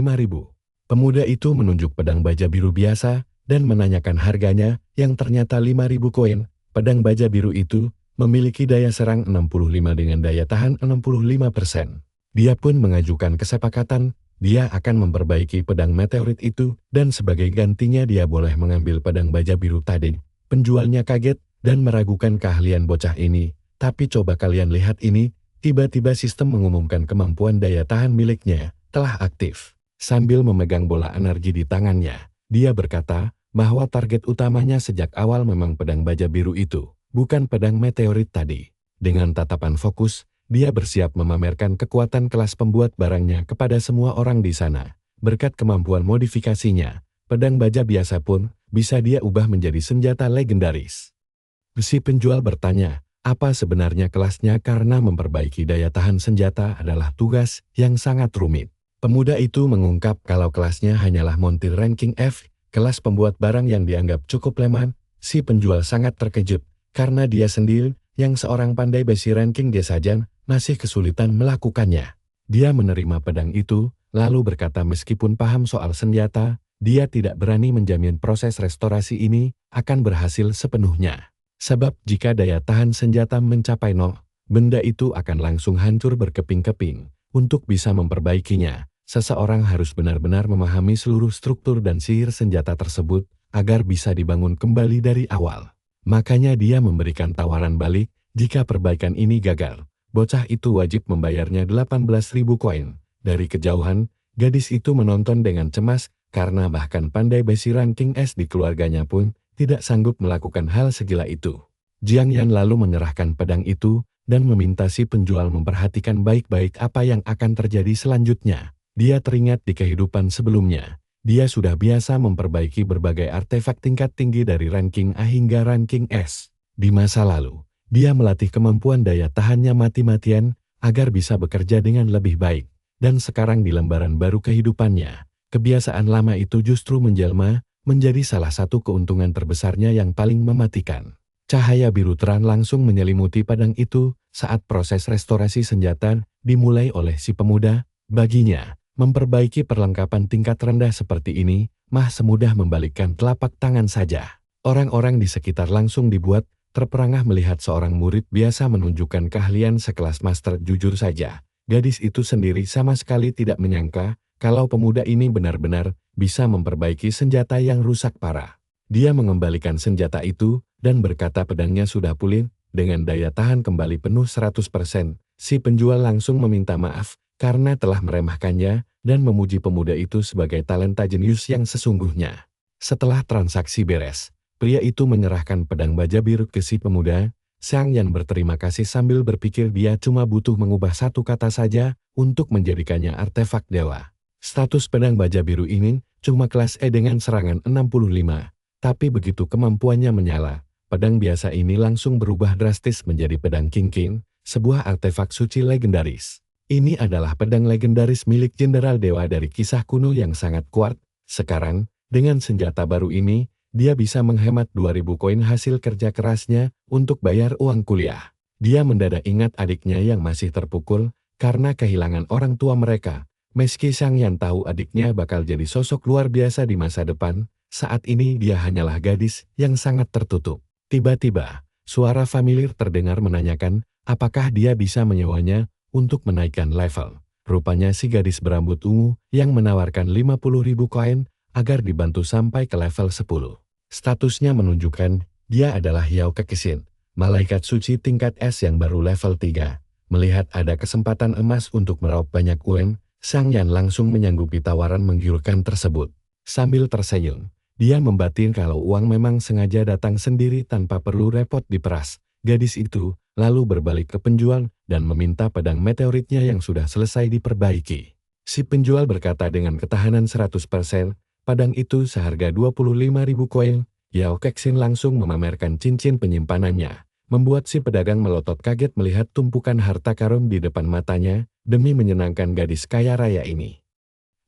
Pemuda itu menunjuk pedang baja biru biasa dan menanyakan harganya yang ternyata 5.000 koin. Pedang baja biru itu memiliki daya serang 65 dengan daya tahan 65%. Dia pun mengajukan kesepakatan, dia akan memperbaiki pedang meteorit itu, dan sebagai gantinya dia boleh mengambil pedang baja biru tadi. Penjualnya kaget dan meragukan keahlian bocah ini, tapi coba kalian lihat ini, tiba-tiba sistem mengumumkan kemampuan daya tahan miliknya telah aktif. Sambil memegang bola energi di tangannya, dia berkata bahwa target utamanya sejak awal memang pedang baja biru itu, bukan pedang meteorit tadi. Dengan tatapan fokus, dia bersiap memamerkan kekuatan kelas pembuat barangnya kepada semua orang di sana. Berkat kemampuan modifikasinya, pedang baja biasa pun bisa dia ubah menjadi senjata legendaris. Si penjual bertanya, apa sebenarnya kelasnya karena memperbaiki daya tahan senjata adalah tugas yang sangat rumit. Pemuda itu mengungkap kalau kelasnya hanyalah montir ranking F, kelas pembuat barang yang dianggap cukup lemah. Si penjual sangat terkejut, karena dia sendiri yang seorang pandai besi ranking D saja masih kesulitan melakukannya. Dia menerima pedang itu, lalu berkata meskipun paham soal senjata, dia tidak berani menjamin proses restorasi ini akan berhasil sepenuhnya. Sebab jika daya tahan senjata mencapai 0, benda itu akan langsung hancur berkeping-keping. Untuk bisa memperbaikinya, seseorang harus benar-benar memahami seluruh struktur dan sihir senjata tersebut agar bisa dibangun kembali dari awal. Makanya dia memberikan tawaran balik, jika perbaikan ini gagal, bocah itu wajib membayarnya 18.000 koin. Dari kejauhan, gadis itu menonton dengan cemas, karena bahkan pandai besi ranking S di keluarganya pun tidak sanggup melakukan hal segila itu. Jiang Yan lalu menyerahkan pedang itu, dan meminta si penjual memperhatikan baik-baik apa yang akan terjadi selanjutnya. Dia teringat di kehidupan sebelumnya. Dia sudah biasa memperbaiki berbagai artefak tingkat tinggi dari ranking A hingga ranking S. Di masa lalu, dia melatih kemampuan daya tahannya mati-matian agar bisa bekerja dengan lebih baik. Dan sekarang di lembaran baru kehidupannya, kebiasaan lama itu justru menjelma menjadi salah satu keuntungan terbesarnya yang paling mematikan. Cahaya biru terang langsung menyelimuti pedang itu saat proses restorasi senjata dimulai oleh si pemuda. Baginya, memperbaiki perlengkapan tingkat rendah seperti ini mah semudah membalikkan telapak tangan saja. Orang-orang di sekitar langsung dibuat terperangah melihat seorang murid biasa menunjukkan keahlian sekelas master. Jujur saja, gadis itu sendiri sama sekali tidak menyangka kalau pemuda ini benar-benar bisa memperbaiki senjata yang rusak parah. Dia mengembalikan senjata itu dan berkata pedangnya sudah pulih, dengan daya tahan kembali penuh 100%. Si penjual langsung meminta maaf karena telah meremehkannya dan memuji pemuda itu sebagai talenta jenius yang sesungguhnya. Setelah transaksi beres, pria itu menyerahkan pedang baja biru ke si pemuda. Sang Yan berterima kasih sambil berpikir dia cuma butuh mengubah satu kata saja untuk menjadikannya artefak dewa. Status pedang baja biru ini cuma kelas E dengan serangan 65. Tapi begitu kemampuannya menyala, pedang biasa ini langsung berubah drastis menjadi pedang King, sebuah artefak suci legendaris. Ini adalah pedang legendaris milik Jenderal Dewa dari kisah kuno yang sangat kuat. Sekarang, dengan senjata baru ini, dia bisa menghemat 2000 koin hasil kerja kerasnya untuk bayar uang kuliah. Dia mendadak ingat adiknya yang masih terpukul karena kehilangan orang tua mereka. Meski Sang Yan tahu adiknya bakal jadi sosok luar biasa di masa depan, saat ini dia hanyalah gadis yang sangat tertutup. Tiba-tiba, suara familiar terdengar menanyakan apakah dia bisa menyewanya untuk menaikkan level. Rupanya si gadis berambut ungu yang menawarkan 50.000 koin agar dibantu sampai ke level 10. Statusnya menunjukkan dia adalah Yao Kexin, malaikat suci tingkat S yang baru level 3. Melihat ada kesempatan emas untuk meraup banyak uang, Sang Yan langsung menyanggupi tawaran menggiurkan tersebut. Sambil tersenyum, dia membatin kalau uang memang sengaja datang sendiri tanpa perlu repot diperas. Gadis itu lalu berbalik ke penjual dan meminta pedang meteoritnya yang sudah selesai diperbaiki. Si penjual berkata dengan ketahanan 100%, pedang itu seharga 25.000 koin. Yao Kexin langsung memamerkan cincin penyimpanannya, membuat si pedagang melotot kaget melihat tumpukan harta karun di depan matanya demi menyenangkan gadis kaya raya ini.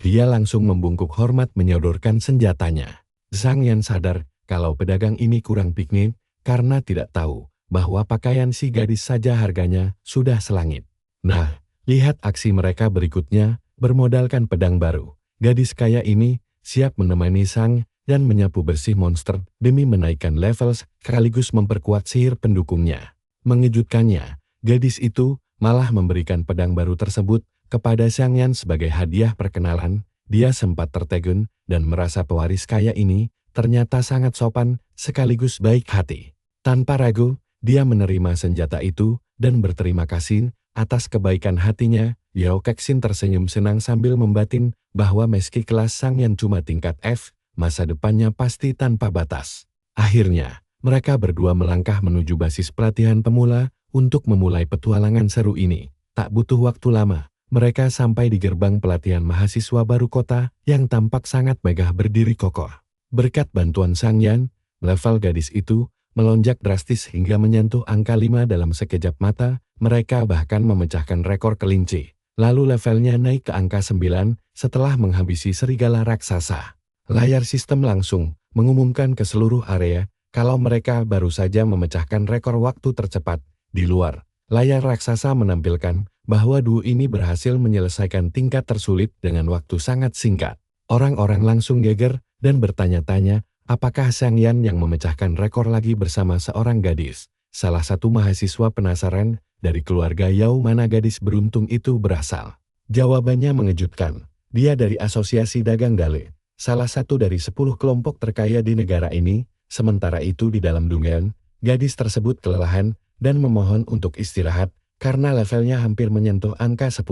Dia langsung membungkuk hormat menyodorkan senjatanya. Sang Yan sadar kalau pedagang ini kurang piknik karena tidak tahu bahwa pakaian si gadis saja harganya sudah selangit. Nah, lihat aksi mereka berikutnya bermodalkan pedang baru. Gadis kaya ini siap menemani Sang dan menyapu bersih monster demi menaikkan level sekaligus memperkuat sihir pendukungnya. Mengejutkannya, gadis itu malah memberikan pedang baru tersebut kepada Sang Yan sebagai hadiah perkenalan. Dia sempat tertegun dan merasa pewaris kaya ini ternyata sangat sopan sekaligus baik hati. Tanpa ragu, dia menerima senjata itu dan berterima kasih atas kebaikan hatinya. Yao Kexin tersenyum senang sambil membatin bahwa meski kelas Sang Yan cuma tingkat F, masa depannya pasti tanpa batas. Akhirnya, mereka berdua melangkah menuju basis pelatihan pemula untuk memulai petualangan seru ini. Tak butuh waktu lama, mereka sampai di gerbang pelatihan mahasiswa baru kota yang tampak sangat megah berdiri kokoh. Berkat bantuan Sang Yan, level gadis itu melonjak drastis hingga menyentuh angka 5 dalam sekejap mata. Mereka bahkan memecahkan rekor kelinci. Lalu levelnya naik ke angka 9 setelah menghabisi serigala raksasa. Layar sistem langsung mengumumkan ke seluruh area kalau mereka baru saja memecahkan rekor waktu tercepat. Di luar, layar raksasa menampilkan bahwa duo ini berhasil menyelesaikan tingkat tersulit dengan waktu sangat singkat. Orang-orang langsung geger dan bertanya-tanya apakah Sang Yan yang memecahkan rekor lagi bersama seorang gadis. Salah satu mahasiswa penasaran dari keluarga Yao mana gadis beruntung itu berasal. Jawabannya mengejutkan. Dia dari Asosiasi Dagang Dale, salah satu dari 10 kelompok terkaya di negara ini. Sementara itu di dalam dungeon, gadis tersebut kelelahan dan memohon untuk istirahat karena levelnya hampir menyentuh angka 10.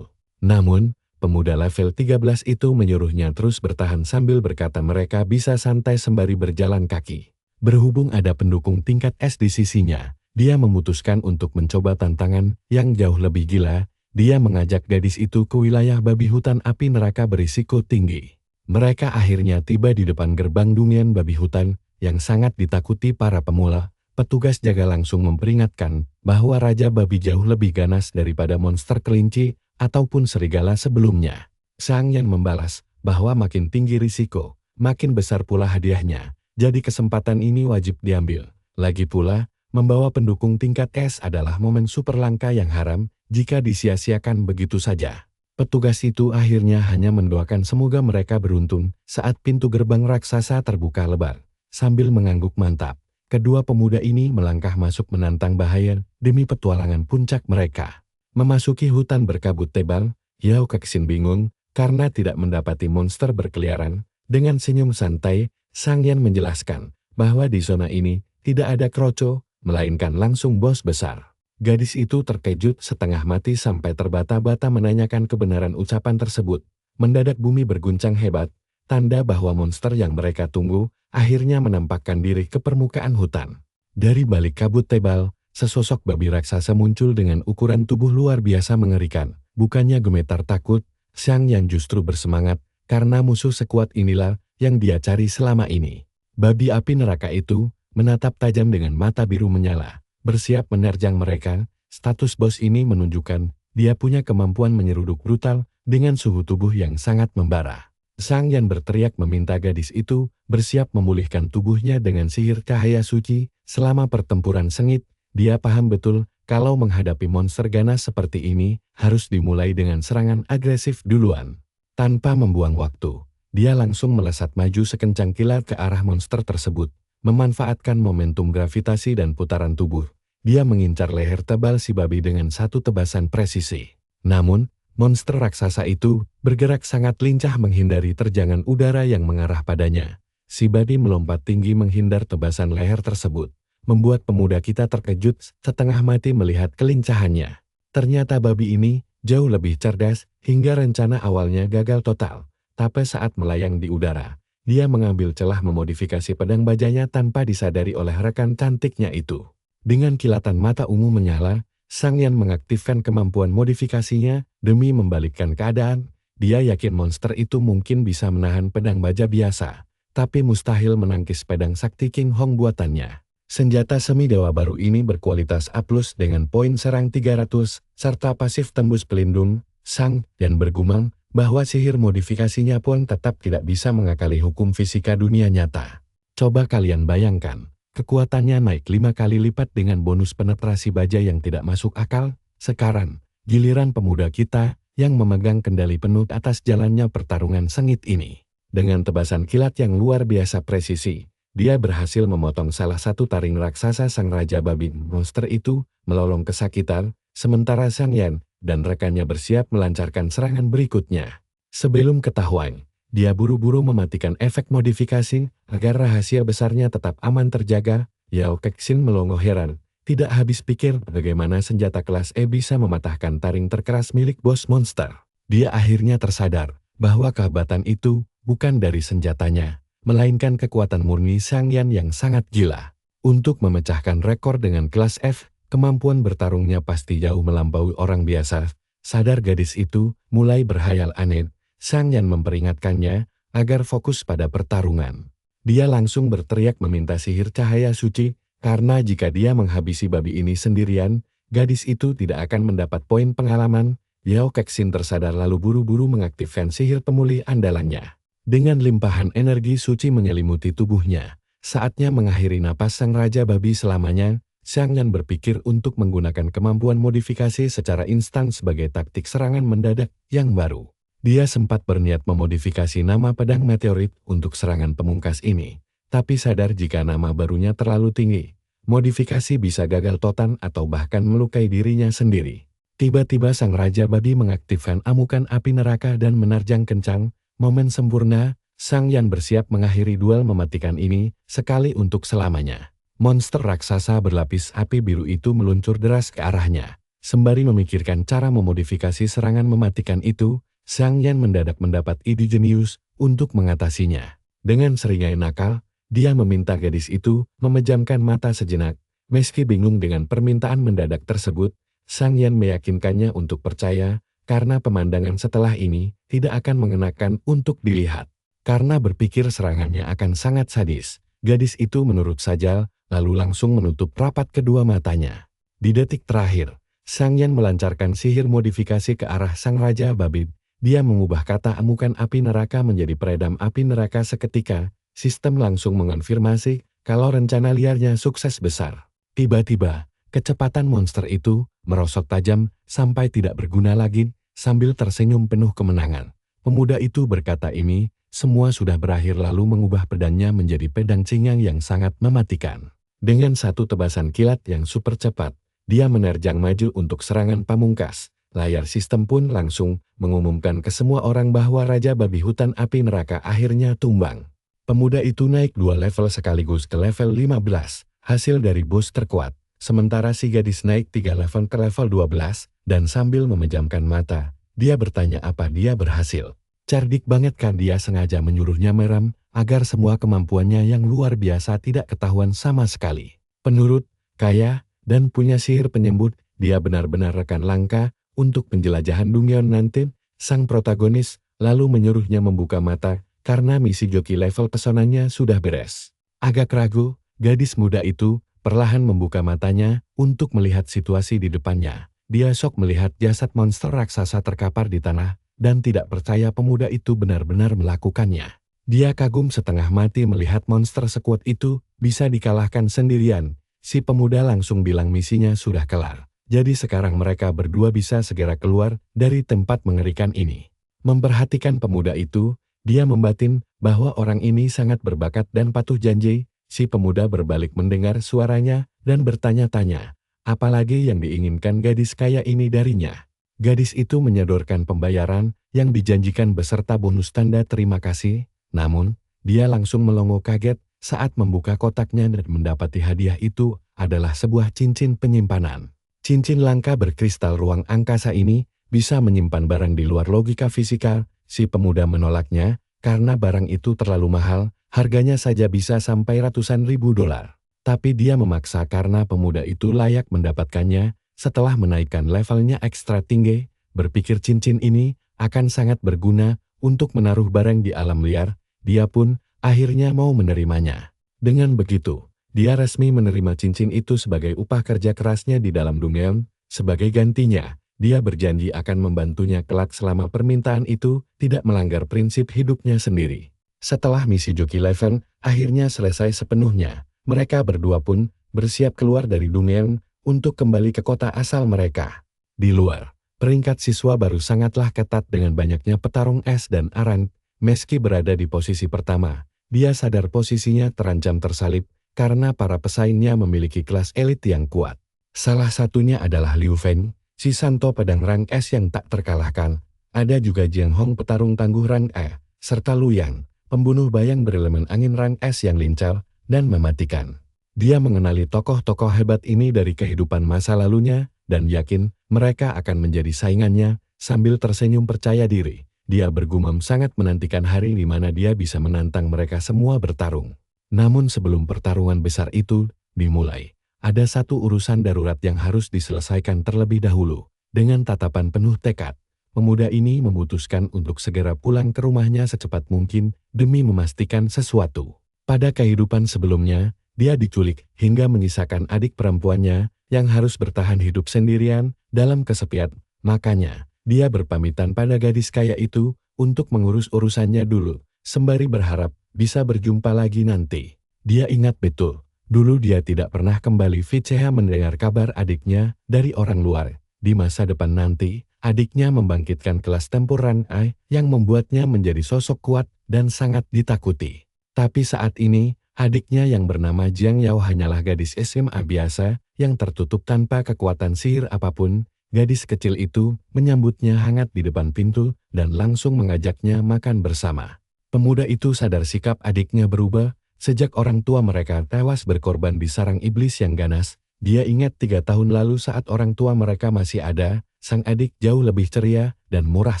Namun, pemuda level 13 itu menyuruhnya terus bertahan sambil berkata mereka bisa santai sembari berjalan kaki. Berhubung ada pendukung tingkat S di sisinya, dia memutuskan untuk mencoba tantangan yang jauh lebih gila. Dia mengajak gadis itu ke wilayah babi hutan api neraka berisiko tinggi. Mereka akhirnya tiba di depan gerbang dungeon babi hutan yang sangat ditakuti para pemula. Petugas jaga langsung memperingatkan bahwa Raja Babi jauh lebih ganas daripada monster kelinci ataupun serigala sebelumnya. Sang Yan membalas bahwa makin tinggi risiko, makin besar pula hadiahnya. Jadi kesempatan ini wajib diambil. Lagi pula, membawa pendukung tingkat S adalah momen super langka yang haram jika disia-siakan begitu saja. Petugas itu akhirnya hanya mendoakan semoga mereka beruntung saat pintu gerbang raksasa terbuka lebar. Sambil mengangguk mantap, kedua pemuda ini melangkah masuk menantang bahaya demi petualangan puncak mereka. Memasuki hutan berkabut tebal, Yao Kexin bingung karena tidak mendapati monster berkeliaran. Dengan senyum santai, Sang Yan menjelaskan bahwa di zona ini tidak ada kroco, melainkan langsung bos besar. Gadis itu terkejut setengah mati sampai terbata-bata menanyakan kebenaran ucapan tersebut. Mendadak bumi berguncang hebat, tanda bahwa monster yang mereka tunggu akhirnya menampakkan diri ke permukaan hutan. Dari balik kabut tebal, sesosok babi raksasa muncul dengan ukuran tubuh luar biasa mengerikan. Bukannya gemetar takut, Sang Yan justru bersemangat karena musuh sekuat inilah yang dia cari selama ini. Babi api neraka itu menatap tajam dengan mata biru menyala, bersiap menerjang mereka. Status bos ini menunjukkan dia punya kemampuan menyeruduk brutal dengan suhu tubuh yang sangat membara. Sang Yan berteriak meminta gadis itu bersiap memulihkan tubuhnya dengan sihir cahaya suci. Selama pertempuran sengit, dia paham betul kalau menghadapi monster ganas seperti ini harus dimulai dengan serangan agresif duluan. Tanpa membuang waktu, dia langsung melesat maju sekencang kilat ke arah monster tersebut. Memanfaatkan momentum gravitasi dan putaran tubuh, dia mengincar leher tebal si babi dengan satu tebasan presisi. Namun, monster raksasa itu bergerak sangat lincah menghindari terjangan udara yang mengarah padanya. Si babi melompat tinggi menghindar tebasan leher tersebut, membuat pemuda kita terkejut setengah mati melihat kelincahannya. Ternyata babi ini jauh lebih cerdas hingga rencana awalnya gagal total. Tapi saat melayang di udara, dia mengambil celah memodifikasi pedang bajanya tanpa disadari oleh rekan cantiknya itu. Dengan kilatan mata ungu menyala, Sang Yan mengaktifkan kemampuan modifikasinya demi membalikkan keadaan. Dia yakin monster itu mungkin bisa menahan pedang baja biasa, tapi mustahil menangkis pedang sakti King Hong buatannya. Senjata semi dewa baru ini berkualitas A+ dengan poin serang 300, serta pasif tembus pelindung. Sang Yan bergumam bahwa sihir modifikasinya pun tetap tidak bisa mengakali hukum fisika dunia nyata. Coba kalian bayangkan, kekuatannya naik 5 kali lipat dengan bonus penetrasi baja yang tidak masuk akal. Sekarang, giliran pemuda kita yang memegang kendali penuh atas jalannya pertarungan sengit ini. Dengan tebasan kilat yang luar biasa presisi, dia berhasil memotong salah satu taring raksasa sang raja babi monster itu, melolong kesakitan, sementara Sang Yan dan rekannya bersiap melancarkan serangan berikutnya. Sebelum ketahuan, dia buru-buru mematikan efek modifikasi agar rahasia besarnya tetap aman terjaga. Yao Kexin melongo heran, tidak habis pikir bagaimana senjata kelas E bisa mematahkan taring terkeras milik bos monster. Dia akhirnya tersadar bahwa kehebatan itu bukan dari senjatanya, melainkan kekuatan murni Sang Yan yang sangat gila. Untuk memecahkan rekor dengan kelas F, kemampuan bertarungnya pasti jauh melampaui orang biasa. Sadar gadis itu mulai berhayal aneh, Sang Yan memperingatkannya agar fokus pada pertarungan. Dia langsung berteriak meminta sihir cahaya suci, karena jika dia menghabisi babi ini sendirian, gadis itu tidak akan mendapat poin pengalaman. Yao Kexin tersadar lalu buru-buru mengaktifkan sihir pemulih andalannya. Dengan limpahan energi suci menyelimuti tubuhnya, saatnya mengakhiri napas sang raja babi selamanya. Sang Yan berpikir untuk menggunakan kemampuan modifikasi secara instan sebagai taktik serangan mendadak yang baru. Dia sempat berniat memodifikasi nama pedang meteorit untuk serangan pemungkas ini, tapi sadar jika nama barunya terlalu tinggi, modifikasi bisa gagal total atau bahkan melukai dirinya sendiri. Tiba-tiba sang raja babi mengaktifkan amukan api neraka dan menerjang kencang. Momen sempurna, Sang Yan bersiap mengakhiri duel mematikan ini, sekali untuk selamanya. Monster raksasa berlapis api biru itu meluncur deras ke arahnya. Sembari memikirkan cara memodifikasi serangan mematikan itu, Sang Yan mendadak mendapat ide jenius untuk mengatasinya. Dengan seringai nakal, dia meminta gadis itu memejamkan mata sejenak. Meski bingung dengan permintaan mendadak tersebut, Sang Yan meyakinkannya untuk percaya, karena pemandangan setelah ini tidak akan mengenakan untuk dilihat. Karena berpikir serangannya akan sangat sadis, gadis itu menurut saja, lalu langsung menutup rapat kedua matanya. Di detik terakhir, Sang Yan melancarkan sihir modifikasi ke arah sang raja babi. Dia mengubah kata amukan api neraka menjadi peredam api neraka seketika. Sistem langsung mengonfirmasi kalau rencana liarnya sukses besar. Tiba-tiba, kecepatan monster itu merosot tajam sampai tidak berguna lagi. Sambil tersenyum penuh kemenangan, pemuda itu berkata ini semua sudah berakhir lalu mengubah pedangnya menjadi pedang cingang yang sangat mematikan. Dengan satu tebasan kilat yang super cepat, dia menerjang maju untuk serangan pamungkas. Layar sistem pun langsung mengumumkan ke semua orang bahwa Raja Babi Hutan Api Neraka akhirnya tumbang. Pemuda itu naik 2 level sekaligus ke level 15, hasil dari boost terkuat. Sementara si gadis naik 3 level ke level 12, dan sambil memejamkan mata, dia bertanya apa dia berhasil. Cerdik banget kan, dia sengaja menyuruhnya merem, agar semua kemampuannya yang luar biasa tidak ketahuan sama sekali. Penurut, kaya, dan punya sihir penyembut, dia benar-benar rekan langka untuk penjelajahan dunia nanti. Sang protagonis lalu menyuruhnya membuka mata karena misi joki level pesonanya sudah beres. Agak ragu, gadis muda itu perlahan membuka matanya untuk melihat situasi di depannya. Dia syok melihat jasad monster raksasa terkapar di tanah dan tidak percaya pemuda itu benar-benar melakukannya. Dia kagum setengah mati melihat monster sekuat itu bisa dikalahkan sendirian. Si pemuda langsung bilang misinya sudah kelar. Jadi sekarang mereka berdua bisa segera keluar dari tempat mengerikan ini. Memperhatikan pemuda itu, dia membatin bahwa orang ini sangat berbakat dan patuh janji. Si pemuda berbalik mendengar suaranya dan bertanya-tanya, apalagi yang diinginkan gadis kaya ini darinya. Gadis itu menyodorkan pembayaran yang dijanjikan beserta bonus tanda terima kasih, namun dia langsung melongo kaget saat membuka kotaknya dan mendapati hadiah itu adalah sebuah cincin penyimpanan. Cincin langka berkristal ruang angkasa ini bisa menyimpan barang di luar logika fisika. Si pemuda menolaknya karena barang itu terlalu mahal, harganya saja bisa sampai ratusan ribu dolar. Tapi dia memaksa karena pemuda itu layak mendapatkannya setelah menaikkan levelnya ekstra tinggi, berpikir cincin ini akan sangat berguna untuk menaruh barang di alam liar. Dia pun akhirnya mau menerimanya. Dengan begitu, dia resmi menerima cincin itu sebagai upah kerja kerasnya di dalam dunia. Sebagai gantinya, dia berjanji akan membantunya kelak selama permintaan itu tidak melanggar prinsip hidupnya sendiri. Setelah misi joki level akhirnya selesai sepenuhnya, mereka berdua pun bersiap keluar dari dunia untuk kembali ke kota asal mereka. Di luar, peringkat siswa baru sangatlah ketat dengan banyaknya petarung es dan aran. Meski berada di posisi pertama, dia sadar posisinya terancam tersalib karena para pesaingnya memiliki kelas elit yang kuat. Salah satunya adalah Liu Feng, si Santo pedang rang es yang tak terkalahkan. Ada juga Jiang Hong petarung tangguh rang E, serta Lu Yang, pembunuh bayang berelemen angin rang es yang lincah dan mematikan. Dia mengenali tokoh-tokoh hebat ini dari kehidupan masa lalunya dan yakin mereka akan menjadi saingannya. Sambil tersenyum percaya diri, dia bergumam sangat menantikan hari di mana dia bisa menantang mereka semua bertarung. Namun sebelum pertarungan besar itu dimulai, ada satu urusan darurat yang harus diselesaikan terlebih dahulu. Dengan tatapan penuh tekad, pemuda ini memutuskan untuk segera pulang ke rumahnya secepat mungkin demi memastikan sesuatu. Pada kehidupan sebelumnya, dia diculik hingga menyisakan adik perempuannya yang harus bertahan hidup sendirian dalam kesepian. Makanya, dia berpamitan pada gadis kaya itu untuk mengurus urusannya dulu, sembari berharap bisa berjumpa lagi nanti. Dia ingat betul, dulu dia tidak pernah kembali Vicheha mendengar kabar adiknya dari orang luar. Di masa depan nanti, adiknya membangkitkan kelas tempur Ran Ai yang membuatnya menjadi sosok kuat dan sangat ditakuti. Tapi saat ini, adiknya yang bernama Jiang Yao hanyalah gadis SMA biasa yang tertutup tanpa kekuatan sihir apapun. Gadis kecil itu menyambutnya hangat di depan pintu dan langsung mengajaknya makan bersama. Pemuda itu sadar sikap adiknya berubah sejak orang tua mereka tewas berkorban di sarang iblis yang ganas. Dia ingat 3 tahun lalu saat orang tua mereka masih ada, sang adik jauh lebih ceria dan murah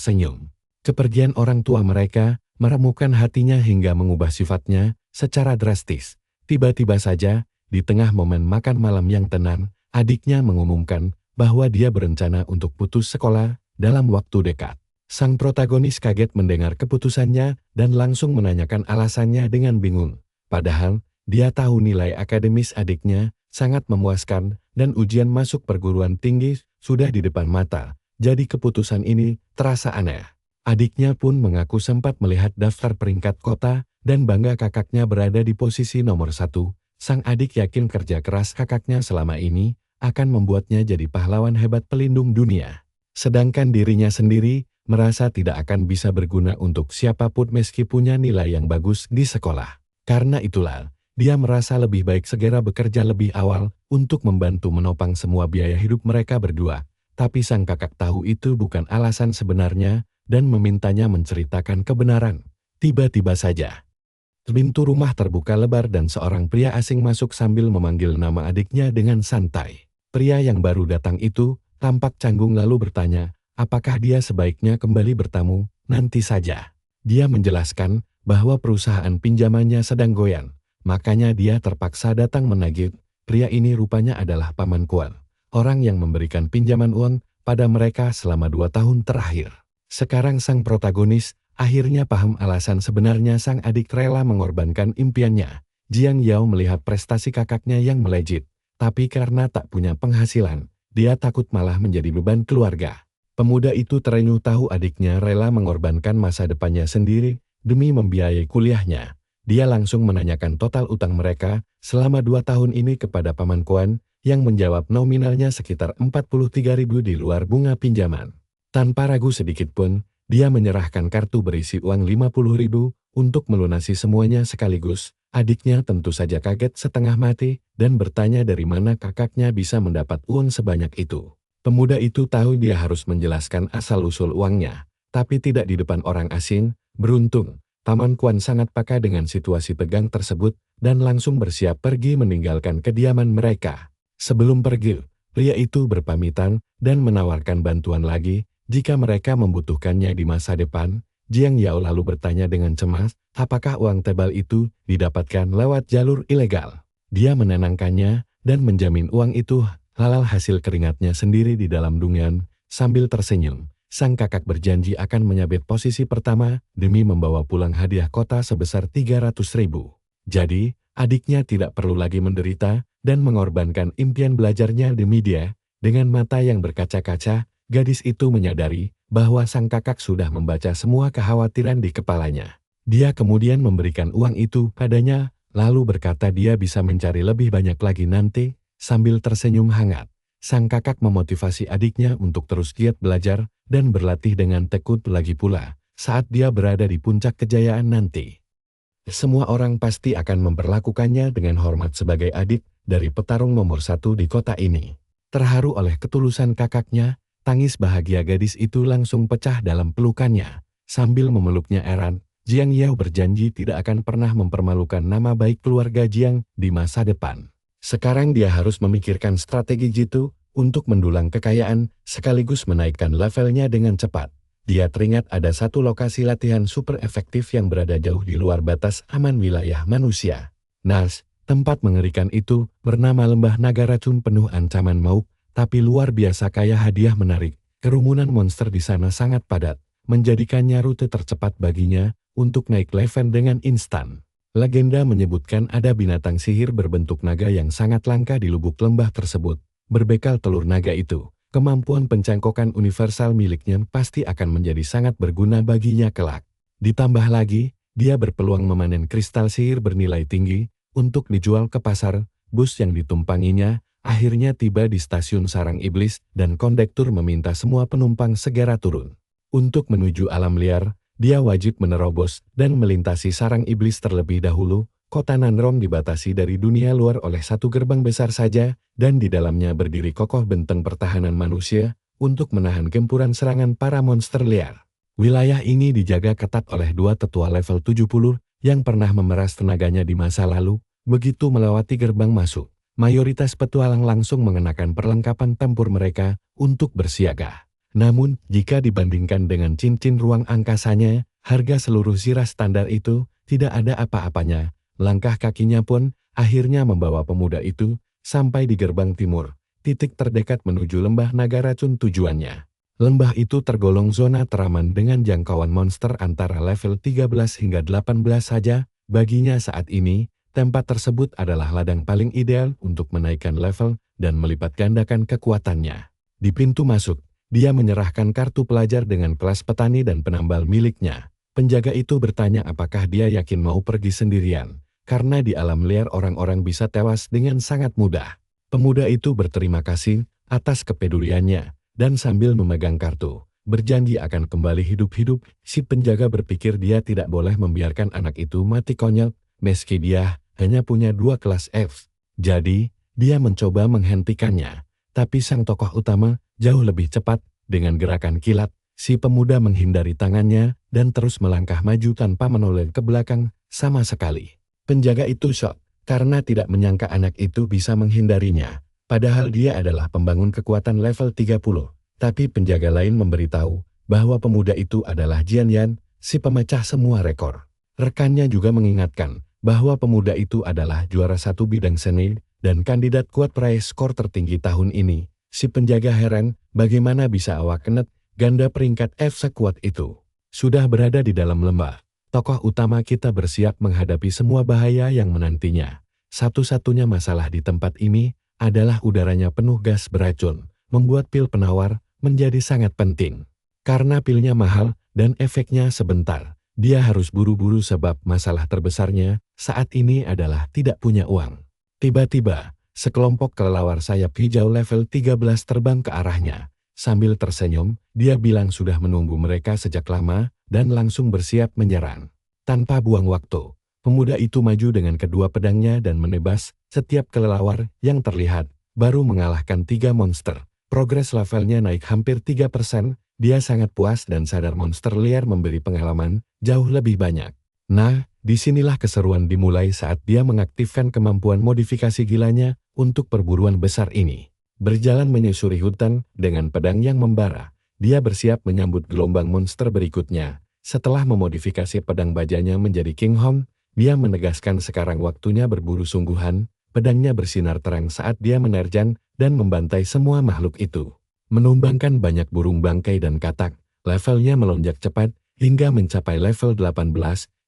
senyum. Kepergian orang tua mereka meremukkan hatinya hingga mengubah sifatnya secara drastis. Tiba-tiba saja, di tengah momen makan malam yang tenang, adiknya mengumumkan bahwa dia berencana untuk putus sekolah dalam waktu dekat. Sang protagonis kaget mendengar keputusannya dan langsung menanyakan alasannya dengan bingung. Padahal, dia tahu nilai akademis adiknya sangat memuaskan dan ujian masuk perguruan tinggi sudah di depan mata. Jadi keputusan ini terasa aneh. Adiknya pun mengaku sempat melihat daftar peringkat kota dan bangga kakaknya berada di posisi nomor 1. Sang adik yakin kerja keras kakaknya selama ini akan membuatnya jadi pahlawan hebat pelindung dunia. Sedangkan dirinya sendiri merasa tidak akan bisa berguna untuk siapapun meski punya nilai yang bagus di sekolah. Karena itulah, dia merasa lebih baik segera bekerja lebih awal untuk membantu menopang semua biaya hidup mereka berdua. Tapi sang kakak tahu itu bukan alasan sebenarnya dan memintanya menceritakan kebenaran. Tiba-tiba saja, pintu rumah terbuka lebar dan seorang pria asing masuk sambil memanggil nama adiknya dengan santai. Pria yang baru datang itu tampak canggung lalu bertanya, apakah dia sebaiknya kembali bertamu nanti saja. Dia menjelaskan bahwa perusahaan pinjamannya sedang goyang, makanya dia terpaksa datang menagih. Pria ini rupanya adalah Paman Kuan, orang yang memberikan pinjaman uang pada mereka selama 2 tahun terakhir. Sekarang sang protagonis akhirnya paham alasan sebenarnya sang adik rela mengorbankan impiannya. Jiang Yao melihat prestasi kakaknya yang melejit, tapi karena tak punya penghasilan, dia takut malah menjadi beban keluarga. Pemuda itu terenyuh tahu adiknya rela mengorbankan masa depannya sendiri demi membiayai kuliahnya. Dia langsung menanyakan total utang mereka selama 2 tahun ini kepada Paman Kuan, yang menjawab nominalnya sekitar 43.000 di luar bunga pinjaman. Tanpa ragu sedikit pun, dia menyerahkan kartu berisi uang 50.000 untuk melunasi semuanya sekaligus. Adiknya tentu saja kaget setengah mati dan bertanya dari mana kakaknya bisa mendapat uang sebanyak itu. Pemuda itu tahu dia harus menjelaskan asal-usul uangnya, tapi tidak di depan orang asing. Beruntung, Paman Kuan sangat peka dengan situasi tegang tersebut dan langsung bersiap pergi meninggalkan kediaman mereka. Sebelum pergi, pria itu berpamitan dan menawarkan bantuan lagi jika mereka membutuhkannya di masa depan. Jiang Yao lalu bertanya dengan cemas, apakah uang tebal itu didapatkan lewat jalur ilegal. Dia menenangkannya dan menjamin uang itu halal hasil keringatnya sendiri di dalam dungan. Sambil tersenyum, sang kakak berjanji akan menyabet posisi pertama demi membawa pulang hadiah kota sebesar 300.000. Jadi, adiknya tidak perlu lagi menderita dan mengorbankan impian belajarnya demi dia. Dengan mata yang berkaca-kaca, gadis itu menyadari bahwa sang kakak sudah membaca semua kekhawatiran di kepalanya. Dia kemudian memberikan uang itu padanya, lalu berkata dia bisa mencari lebih banyak lagi nanti. Sambil tersenyum hangat, sang kakak memotivasi adiknya untuk terus giat belajar dan berlatih dengan tekun lagi pula saat dia berada di puncak kejayaan nanti. Semua orang pasti akan memperlakukannya dengan hormat sebagai adik dari petarung nomor 1 di kota ini. Terharu oleh ketulusan kakaknya, tangis bahagia gadis itu langsung pecah dalam pelukannya. Sambil memeluknya erat, Jiang Yao berjanji tidak akan pernah mempermalukan nama baik keluarga Jiang di masa depan. Sekarang dia harus memikirkan strategi jitu untuk mendulang kekayaan sekaligus menaikkan levelnya dengan cepat. Dia teringat ada satu lokasi latihan super efektif yang berada jauh di luar batas aman wilayah manusia. Nas, tempat mengerikan itu bernama Lembah Naga Racun penuh ancaman maut, tapi luar biasa kaya hadiah menarik. Kerumunan monster di sana sangat padat, menjadikannya rute tercepat baginya untuk naik level dengan instan. Legenda menyebutkan ada binatang sihir berbentuk naga yang sangat langka di lubuk lembah tersebut. Berbekal telur naga itu, kemampuan pencangkokan universal miliknya pasti akan menjadi sangat berguna baginya kelak. Ditambah lagi, dia berpeluang memanen kristal sihir bernilai tinggi untuk dijual ke pasar. Bus yang ditumpanginya akhirnya tiba di stasiun sarang iblis dan kondektur meminta semua penumpang segera turun. Untuk menuju alam liar, dia wajib menerobos dan melintasi sarang iblis terlebih dahulu. Kota Nanrong dibatasi dari dunia luar oleh satu gerbang besar saja, dan di dalamnya berdiri kokoh benteng pertahanan manusia untuk menahan gempuran serangan para monster liar. Wilayah ini dijaga ketat oleh 2 tetua level 70 yang pernah memeras tenaganya di masa lalu. Begitu melewati gerbang masuk, mayoritas petualang langsung mengenakan perlengkapan tempur mereka untuk bersiaga. Namun, jika dibandingkan dengan cincin ruang angkasanya, harga seluruh zirah standar itu tidak ada apa-apanya. Langkah kakinya pun akhirnya membawa pemuda itu sampai di gerbang timur, titik terdekat menuju Lembah Naga Racun tujuannya. Lembah itu tergolong zona teraman dengan jangkauan monster antara level 13 hingga 18 saja. Baginya saat ini, tempat tersebut adalah ladang paling ideal untuk menaikkan level dan melipat gandakan kekuatannya. Di pintu masuk, dia menyerahkan kartu pelajar dengan kelas petani dan penambal miliknya. Penjaga itu bertanya apakah dia yakin mau pergi sendirian, karena di alam liar orang-orang bisa tewas dengan sangat mudah. Pemuda itu berterima kasih atas kepeduliannya, dan sambil memegang kartu, berjanji akan kembali hidup-hidup. Si penjaga berpikir dia tidak boleh membiarkan anak itu mati konyol, meski dia hanya punya 2 kelas F. Jadi, dia mencoba menghentikannya. Tapi sang tokoh utama jauh lebih cepat. Dengan gerakan kilat, si pemuda menghindari tangannya dan terus melangkah maju tanpa menoleh ke belakang sama sekali. Penjaga itu shock karena tidak menyangka anak itu bisa menghindarinya. Padahal dia adalah pembangun kekuatan level 30. Tapi penjaga lain memberitahu bahwa pemuda itu adalah Jian Yan, si pemecah semua rekor. Rekannya juga mengingatkan bahwa pemuda itu adalah juara 1 bidang seni dan kandidat kuat peraih skor tertinggi tahun ini. Si penjaga heran bagaimana bisa awak kenet ganda peringkat F sekuat itu. Sudah berada di dalam lembah. Tokoh utama kita bersiap menghadapi semua bahaya yang menantinya. Satu-satunya masalah di tempat ini adalah udaranya penuh gas beracun, membuat pil penawar menjadi sangat penting. Karena pilnya mahal dan efeknya sebentar, dia harus buru-buru sebab masalah terbesarnya saat ini adalah tidak punya uang. Tiba-tiba, sekelompok kelelawar sayap hijau level 13 terbang ke arahnya. Sambil tersenyum, dia bilang sudah menunggu mereka sejak lama dan langsung bersiap menyerang. Tanpa buang waktu, pemuda itu maju dengan kedua pedangnya dan menebas setiap kelelawar yang terlihat, baru mengalahkan 3 monster. Progres levelnya naik hampir 3%, dia sangat puas dan sadar monster liar memberi pengalaman jauh lebih banyak. Nah, disinilah keseruan dimulai saat dia mengaktifkan kemampuan modifikasi gilanya untuk perburuan besar ini. Berjalan menyusuri hutan dengan pedang yang membara, dia bersiap menyambut gelombang monster berikutnya. Setelah memodifikasi pedang bajanya menjadi King Hong, dia menegaskan sekarang waktunya berburu sungguhan. Pedangnya bersinar terang saat dia menerjang dan membantai semua makhluk itu. Menumbangkan banyak burung bangkai dan katak, levelnya melonjak cepat hingga mencapai level 18.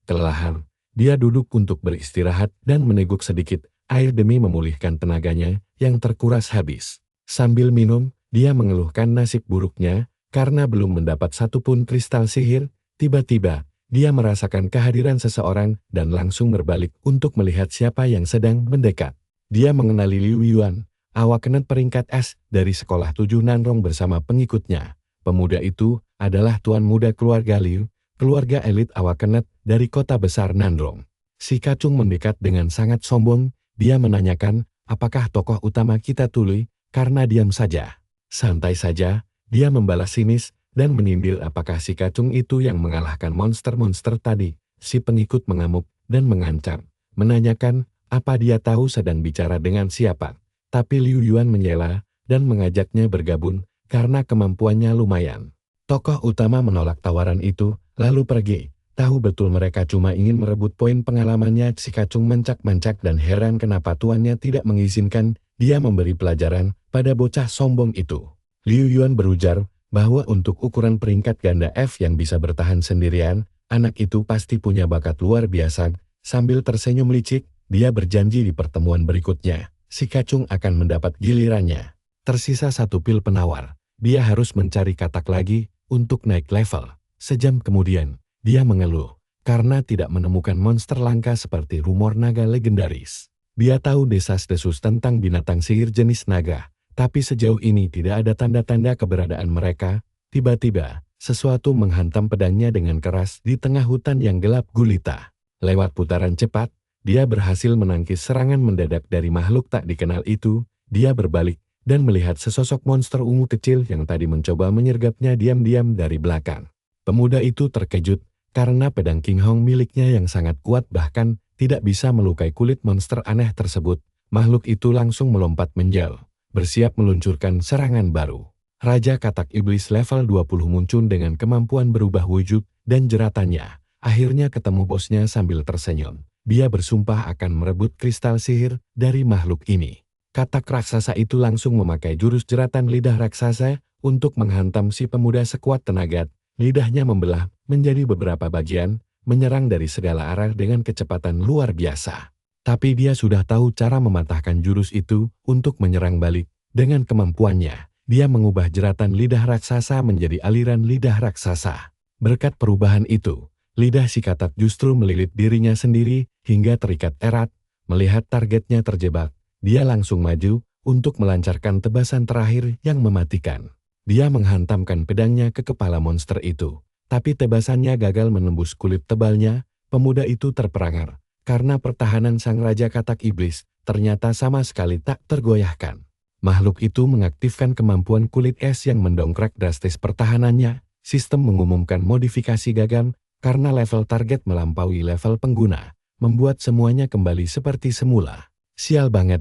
Kelelahan, dia duduk untuk beristirahat dan meneguk sedikit air demi memulihkan tenaganya yang terkuras habis. Sambil minum, dia mengeluhkan nasib buruknya karena belum mendapat satupun kristal sihir. Tiba-tiba, dia merasakan kehadiran seseorang dan langsung berbalik untuk melihat siapa yang sedang mendekat. Dia mengenali Liu Yuan, awakenet peringkat S dari sekolah 7 Nanrong bersama pengikutnya. Pemuda itu adalah tuan muda keluarga Liu, keluarga elit awakenet dari kota besar Nanrong. Si kacung mendekat dengan sangat sombong, dia menanyakan, apakah tokoh utama kita tuli? Karena diam saja. Santai saja, dia membalas sinis dan menyindir apakah si kacung itu yang mengalahkan monster-monster tadi. Si pengikut mengamuk dan mengancam, menanyakan apa dia tahu sedang bicara dengan siapa. Tapi Liu Yuan menyela dan mengajaknya bergabung karena kemampuannya lumayan. Tokoh utama menolak tawaran itu, lalu pergi. Tahu betul mereka cuma ingin merebut poin pengalamannya. Si kacung mencak-mencak dan heran kenapa tuannya tidak mengizinkan dia memberi pelajaran pada bocah sombong itu. Liu Yuan berujar bahwa untuk ukuran peringkat ganda F yang bisa bertahan sendirian, anak itu pasti punya bakat luar biasa. Sambil tersenyum licik, dia berjanji di pertemuan berikutnya, si kacung akan mendapat gilirannya. Tersisa 1 pil penawar, dia harus mencari katak lagi untuk naik level. Sejam kemudian, dia mengeluh karena tidak menemukan monster langka seperti rumor naga legendaris. Dia tahu desas-desus tentang binatang sihir jenis naga, tapi sejauh ini tidak ada tanda-tanda keberadaan mereka. Tiba-tiba, sesuatu menghantam pedangnya dengan keras di tengah hutan yang gelap gulita. Lewat putaran cepat, dia berhasil menangkis serangan mendadak dari makhluk tak dikenal itu. Dia berbalik dan melihat sesosok monster ungu kecil yang tadi mencoba menyergapnya diam-diam dari belakang. Pemuda itu terkejut karena pedang King Hong miliknya yang sangat kuat bahkan tidak bisa melukai kulit monster aneh tersebut. Makhluk itu langsung melompat menjauh, bersiap meluncurkan serangan baru. Raja Katak Iblis level 20 muncul dengan kemampuan berubah wujud dan jeratannya. Akhirnya ketemu bosnya sambil tersenyum. Dia bersumpah akan merebut kristal sihir dari makhluk ini. Katak raksasa itu langsung memakai jurus jeratan lidah raksasa untuk menghantam si pemuda sekuat tenaga. Lidahnya membelah menjadi beberapa bagian, menyerang dari segala arah dengan kecepatan luar biasa. Tapi dia sudah tahu cara mematahkan jurus itu untuk menyerang balik. Dengan kemampuannya, dia mengubah jeratan lidah raksasa menjadi aliran lidah raksasa. Berkat perubahan itu, lidah si katak justru melilit dirinya sendiri hingga terikat erat. Melihat targetnya terjebak, dia langsung maju untuk melancarkan tebasan terakhir yang mematikan. Dia menghantamkan pedangnya ke kepala monster itu, tapi tebasannya gagal menembus kulit tebalnya. Pemuda itu terperangar, karena pertahanan sang Raja Katak Iblis ternyata sama sekali tak tergoyahkan. Makhluk itu mengaktifkan kemampuan kulit es yang mendongkrak drastis pertahanannya. Sistem mengumumkan modifikasi gagal, karena level target melampaui level pengguna, membuat semuanya kembali seperti semula. Sial banget.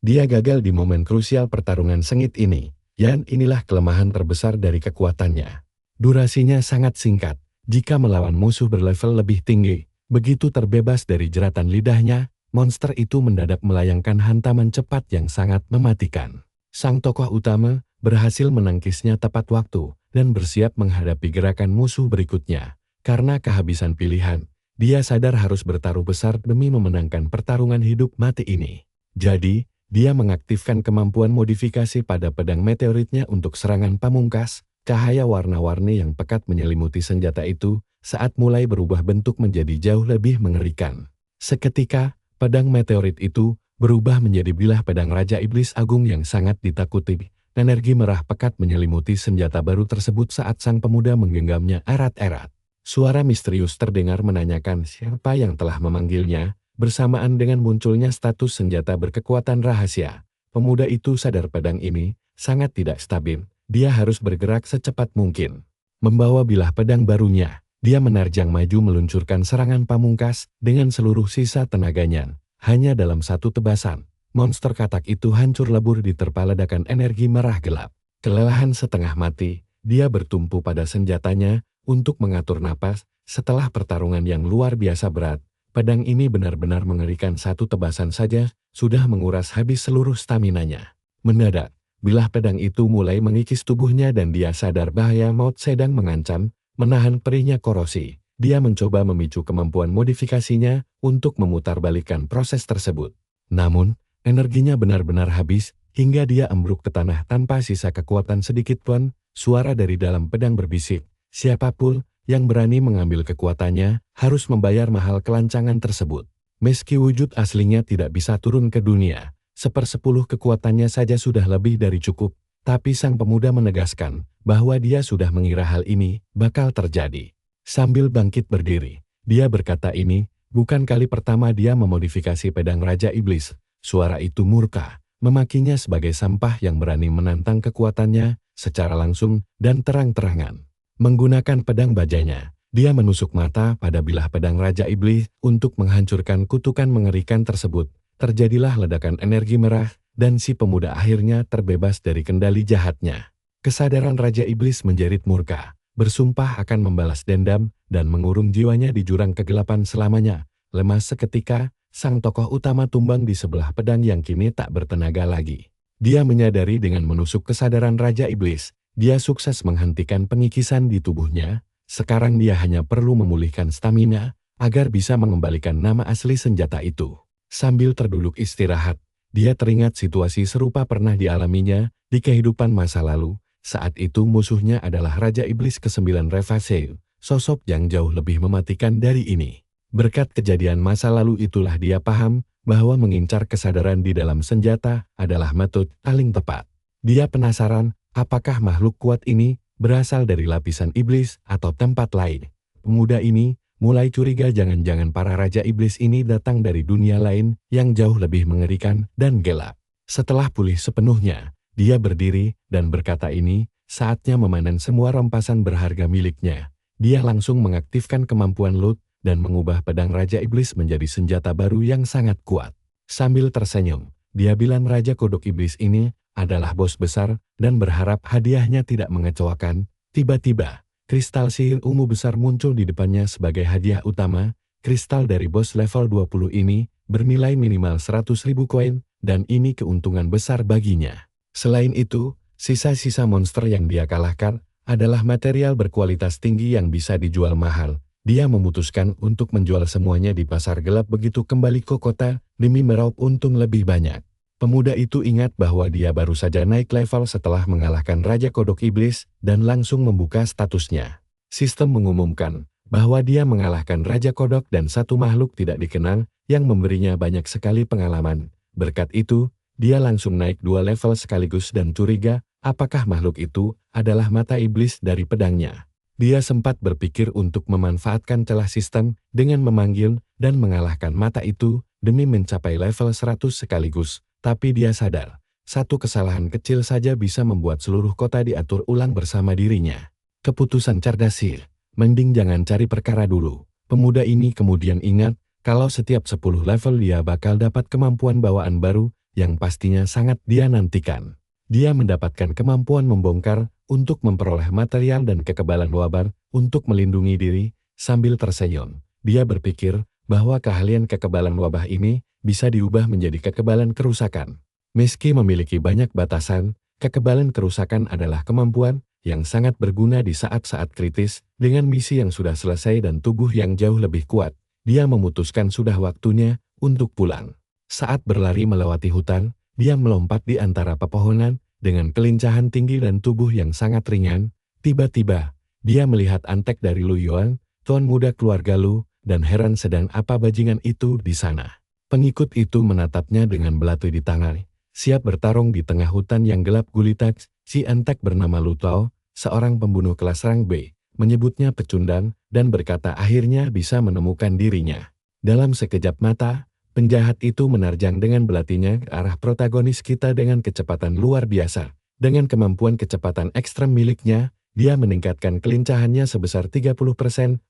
Dia gagal di momen krusial pertarungan sengit ini. Dan inilah kelemahan terbesar dari kekuatannya. Durasinya sangat singkat. Jika melawan musuh berlevel lebih tinggi, begitu terbebas dari jeratan lidahnya, monster itu mendadak melayangkan hantaman cepat yang sangat mematikan. Sang tokoh utama berhasil menangkisnya tepat waktu dan bersiap menghadapi gerakan musuh berikutnya. Karena kehabisan pilihan, dia sadar harus bertaruh besar demi memenangkan pertarungan hidup mati ini. Jadi, dia mengaktifkan kemampuan modifikasi pada pedang meteoritnya untuk serangan pamungkas. Cahaya warna-warni yang pekat menyelimuti senjata itu saat mulai berubah bentuk menjadi jauh lebih mengerikan. Seketika, pedang meteorit itu berubah menjadi bilah pedang Raja Iblis Agung yang sangat ditakuti. Energi merah pekat menyelimuti senjata baru tersebut saat sang pemuda menggenggamnya erat-erat. Suara misterius terdengar menanyakan siapa yang telah memanggilnya. Bersamaan dengan munculnya status senjata berkekuatan rahasia, pemuda itu sadar pedang ini sangat tidak stabil. Dia harus bergerak secepat mungkin. Membawa bilah pedang barunya, dia menerjang maju meluncurkan serangan pamungkas dengan seluruh sisa tenaganya. Hanya dalam satu tebasan, monster katak itu hancur lebur diterpa ledakan energi merah gelap. Kelelahan setengah mati, dia bertumpu pada senjatanya untuk mengatur napas. Setelah pertarungan yang luar biasa berat, pedang ini benar-benar mengerikan. Satu tebasan saja sudah menguras habis seluruh staminanya. Mendadak, bilah pedang itu mulai mengikis tubuhnya dan dia sadar bahaya maut sedang mengancam. Menahan perihnya korosi, dia mencoba memicu kemampuan modifikasinya untuk memutarbalikkan proses tersebut. Namun, energinya benar-benar habis hingga dia ambruk ke tanah tanpa sisa kekuatan sedikit pun. Suara dari dalam pedang berbisik, siapapun yang berani mengambil kekuatannya harus membayar mahal kelancangan tersebut. Meski wujud aslinya tidak bisa turun ke dunia, 1/10 kekuatannya saja sudah lebih dari cukup, tapi sang pemuda menegaskan bahwa dia sudah mengira hal ini bakal terjadi. Sambil bangkit berdiri, dia berkata ini bukan kali pertama dia memodifikasi pedang Raja Iblis. Suara itu murka, memakinya sebagai sampah yang berani menantang kekuatannya secara langsung dan terang-terangan. Menggunakan pedang bajanya, dia menusuk mata pada bilah pedang Raja Iblis untuk menghancurkan kutukan mengerikan tersebut. Terjadilah ledakan energi merah, dan si pemuda akhirnya terbebas dari kendali jahatnya. Kesadaran Raja Iblis menjerit murka, bersumpah akan membalas dendam dan mengurung jiwanya di jurang kegelapan selamanya. Lemas seketika, sang tokoh utama tumbang di sebelah pedang yang kini tak bertenaga lagi. Dia menyadari dengan menusuk kesadaran Raja Iblis, dia sukses menghentikan pengikisan di tubuhnya. Sekarang dia hanya perlu memulihkan stamina agar bisa mengembalikan nama asli senjata itu. Sambil terduduk istirahat, dia teringat situasi serupa pernah dialaminya di kehidupan masa lalu. Saat itu musuhnya adalah Raja Iblis ke-9 Revasel, sosok yang jauh lebih mematikan dari ini. Berkat kejadian masa lalu itulah dia paham bahwa mengincar kesadaran di dalam senjata adalah metode paling tepat. Dia penasaran apakah makhluk kuat ini berasal dari lapisan iblis atau tempat lain. Pemuda ini mulai curiga jangan-jangan para Raja Iblis ini datang dari dunia lain yang jauh lebih mengerikan dan gelap. Setelah pulih sepenuhnya, dia berdiri dan berkata ini saatnya memanen semua rampasan berharga miliknya. Dia langsung mengaktifkan kemampuan Lut dan mengubah pedang Raja Iblis menjadi senjata baru yang sangat kuat. Sambil tersenyum, dia bilang Raja Kodok Iblis ini adalah bos besar dan berharap hadiahnya tidak mengecewakan. Tiba-tiba, kristal sihir ungu besar muncul di depannya sebagai hadiah utama. Kristal dari bos level 20 ini bernilai minimal 100.000 koin dan ini keuntungan besar baginya. Selain itu, sisa-sisa monster yang dia kalahkan adalah material berkualitas tinggi yang bisa dijual mahal. Dia memutuskan untuk menjual semuanya di pasar gelap begitu kembali ke kota demi meraup untung lebih banyak. Pemuda itu ingat bahwa dia baru saja naik level setelah mengalahkan Raja Kodok Iblis dan langsung membuka statusnya. Sistem mengumumkan bahwa dia mengalahkan Raja Kodok dan satu makhluk tidak dikenal yang memberinya banyak sekali pengalaman. Berkat itu, dia langsung naik 2 level sekaligus dan curiga apakah makhluk itu adalah mata iblis dari pedangnya. Dia sempat berpikir untuk memanfaatkan celah sistem dengan memanggil dan mengalahkan mata itu demi mencapai level 100 sekaligus. Tapi dia sadar, satu kesalahan kecil saja bisa membuat seluruh kota diatur ulang bersama dirinya. Keputusan cerdas sih, mending jangan cari perkara dulu. Pemuda ini kemudian ingat, kalau setiap 10 level dia bakal dapat kemampuan bawaan baru, yang pastinya sangat dia nantikan. Dia mendapatkan kemampuan membongkar untuk memperoleh material dan kekebalan wabah untuk melindungi diri. Sambil tersenyum, dia berpikir bahwa keahlian kekebalan wabah ini bisa diubah menjadi kekebalan kerusakan. Meski memiliki banyak batasan, kekebalan kerusakan adalah kemampuan yang sangat berguna di saat-saat kritis, dengan misi yang sudah selesai dan tubuh yang jauh lebih kuat. Dia memutuskan sudah waktunya untuk pulang. Saat berlari melewati hutan, dia melompat di antara pepohonan dengan kelincahan tinggi dan tubuh yang sangat ringan. Tiba-tiba, dia melihat Antek dari Lu Yuan, tuan muda keluarga Lu, dan heran sedang apa bajingan itu di sana. Pengikut itu menatapnya dengan belati di tangan, siap bertarung di tengah hutan yang gelap gulita. Si Antek bernama Lu Tao, seorang pembunuh kelas rang B, menyebutnya pecundang dan berkata akhirnya bisa menemukan dirinya. Dalam sekejap mata, penjahat itu menerjang dengan belatinya ke arah protagonis kita dengan kecepatan luar biasa. Dengan kemampuan kecepatan ekstrem miliknya, dia meningkatkan kelincahannya sebesar 30%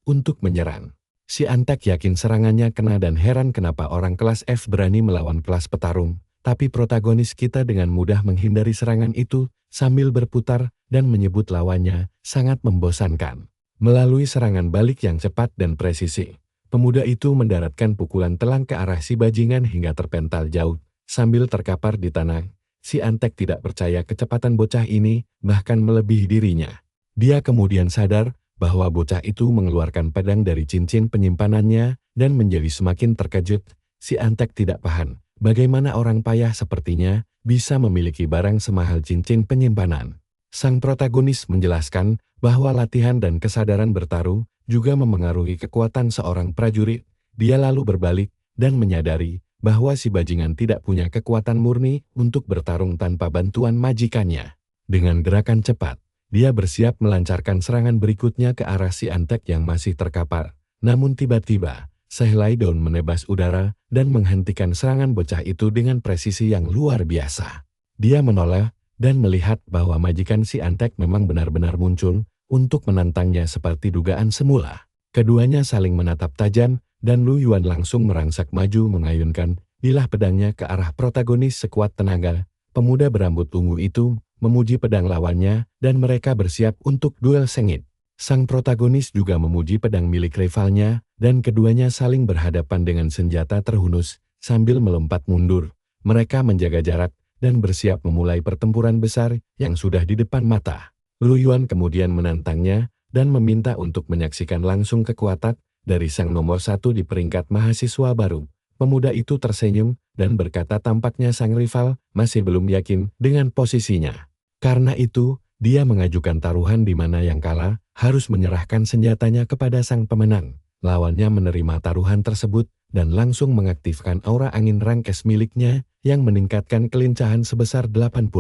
untuk menyerang. Si Antek yakin serangannya kena dan heran kenapa orang kelas F berani melawan kelas petarung. Tapi protagonis kita dengan mudah menghindari serangan itu sambil berputar dan menyebut lawannya sangat membosankan. Melalui serangan balik yang cepat dan presisi, pemuda itu mendaratkan pukulan telang ke arah si bajingan hingga terpental jauh. Sambil terkapar di tanah, si Antek tidak percaya kecepatan bocah ini bahkan melebihi dirinya. Dia kemudian sadar bahwa bocah itu mengeluarkan pedang dari cincin penyimpanannya dan menjadi semakin terkejut. Si Antek tidak paham bagaimana orang payah sepertinya bisa memiliki barang semahal cincin penyimpanan. Sang protagonis menjelaskan bahwa latihan dan kesadaran bertarung juga memengaruhi kekuatan seorang prajurit. Dia lalu berbalik dan menyadari bahwa si bajingan tidak punya kekuatan murni untuk bertarung tanpa bantuan majikannya. Dengan gerakan cepat, dia bersiap melancarkan serangan berikutnya ke arah si Antek yang masih terkapar. Namun tiba-tiba, sehelai daun menebas udara dan menghentikan serangan bocah itu dengan presisi yang luar biasa. Dia menoleh dan melihat bahwa majikan si Antek memang benar-benar muncul untuk menantangnya seperti dugaan semula. Keduanya saling menatap tajam dan Lu Yuan langsung merangsak maju mengayunkan bilah pedangnya ke arah protagonis sekuat tenaga. Pemuda berambut ungu itu memuji pedang lawannya dan mereka bersiap untuk duel sengit. Sang protagonis juga memuji pedang milik rivalnya dan keduanya saling berhadapan dengan senjata terhunus sambil melompat mundur. Mereka menjaga jarak dan bersiap memulai pertempuran besar yang sudah di depan mata. Lu Yuan kemudian menantangnya dan meminta untuk menyaksikan langsung kekuatan dari sang nomor satu di peringkat mahasiswa baru. Pemuda itu tersenyum dan berkata tampaknya sang rival masih belum yakin dengan posisinya. Karena itu, dia mengajukan taruhan di mana yang kalah harus menyerahkan senjatanya kepada sang pemenang. Lawannya menerima taruhan tersebut dan langsung mengaktifkan aura angin rangkes miliknya yang meningkatkan kelincahan sebesar 80.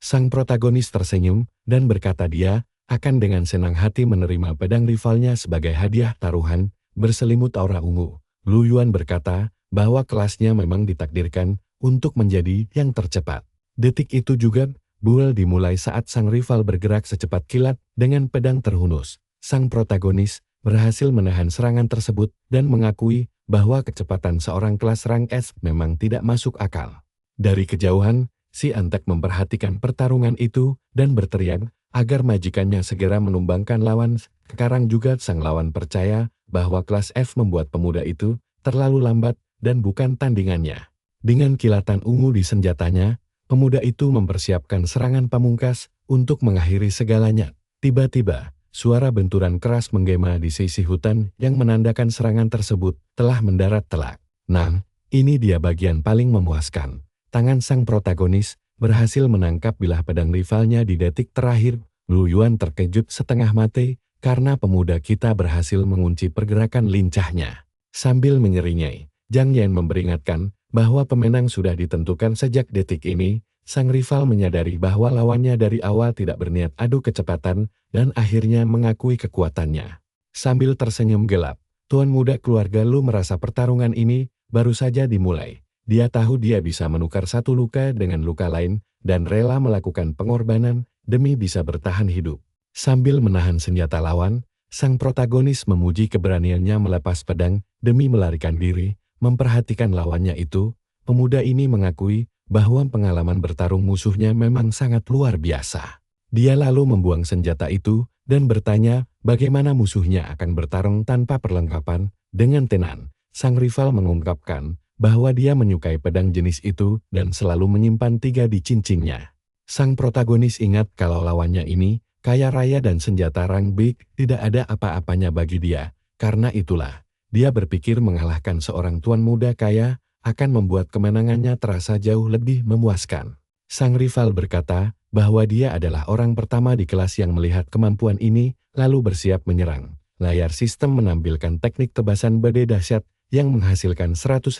Sang protagonis tersenyum dan berkata dia akan dengan senang hati menerima pedang rivalnya sebagai hadiah taruhan berselimut aura ungu. Lu Yuan berkata bahwa kelasnya memang ditakdirkan untuk menjadi yang tercepat. Detik itu juga, duel dimulai saat sang rival bergerak secepat kilat dengan pedang terhunus. Sang protagonis berhasil menahan serangan tersebut dan mengakui bahwa kecepatan seorang kelas rang S memang tidak masuk akal. Dari kejauhan, si Antek memperhatikan pertarungan itu dan berteriak agar majikannya segera menumbangkan lawan. Sekarang juga sang lawan percaya bahwa kelas F membuat pemuda itu terlalu lambat dan bukan tandingannya. Dengan kilatan ungu di senjatanya, pemuda itu mempersiapkan serangan pamungkas untuk mengakhiri segalanya. Tiba-tiba, suara benturan keras menggema di sisi hutan yang menandakan serangan tersebut telah mendarat telak. Nah, ini dia bagian paling memuaskan. Tangan sang protagonis berhasil menangkap bilah pedang rivalnya di detik terakhir. Lu Yuan terkejut setengah mati karena pemuda kita berhasil mengunci pergerakan lincahnya. Sambil menyeringai, Zhang Yan memperingatkan bahwa pemenang sudah ditentukan sejak detik ini. Sang rival menyadari bahwa lawannya dari awal tidak berniat adu kecepatan dan akhirnya mengakui kekuatannya. Sambil tersenyum gelap, tuan muda keluarga Lu merasa pertarungan ini baru saja dimulai. Dia tahu dia bisa menukar satu luka dengan luka lain dan rela melakukan pengorbanan demi bisa bertahan hidup. Sambil menahan senjata lawan, sang protagonis memuji keberaniannya melepas pedang demi melarikan diri. Memperhatikan lawannya itu, pemuda ini mengakui bahwa pengalaman bertarung musuhnya memang sangat luar biasa. Dia lalu membuang senjata itu dan bertanya bagaimana musuhnya akan bertarung tanpa perlengkapan. Dengan tenang, sang rival mengungkapkan bahwa dia menyukai pedang jenis itu dan selalu menyimpan 3 di cincinnya. Sang protagonis ingat kalau lawannya ini kaya raya dan senjata rang big tidak ada apa-apanya bagi dia. Karena itulah, dia berpikir mengalahkan seorang tuan muda kaya akan membuat kemenangannya terasa jauh lebih memuaskan. Sang rival berkata bahwa dia adalah orang pertama di kelas yang melihat kemampuan ini, lalu bersiap menyerang. Layar sistem menampilkan teknik tebasan badai dahsyat yang menghasilkan 150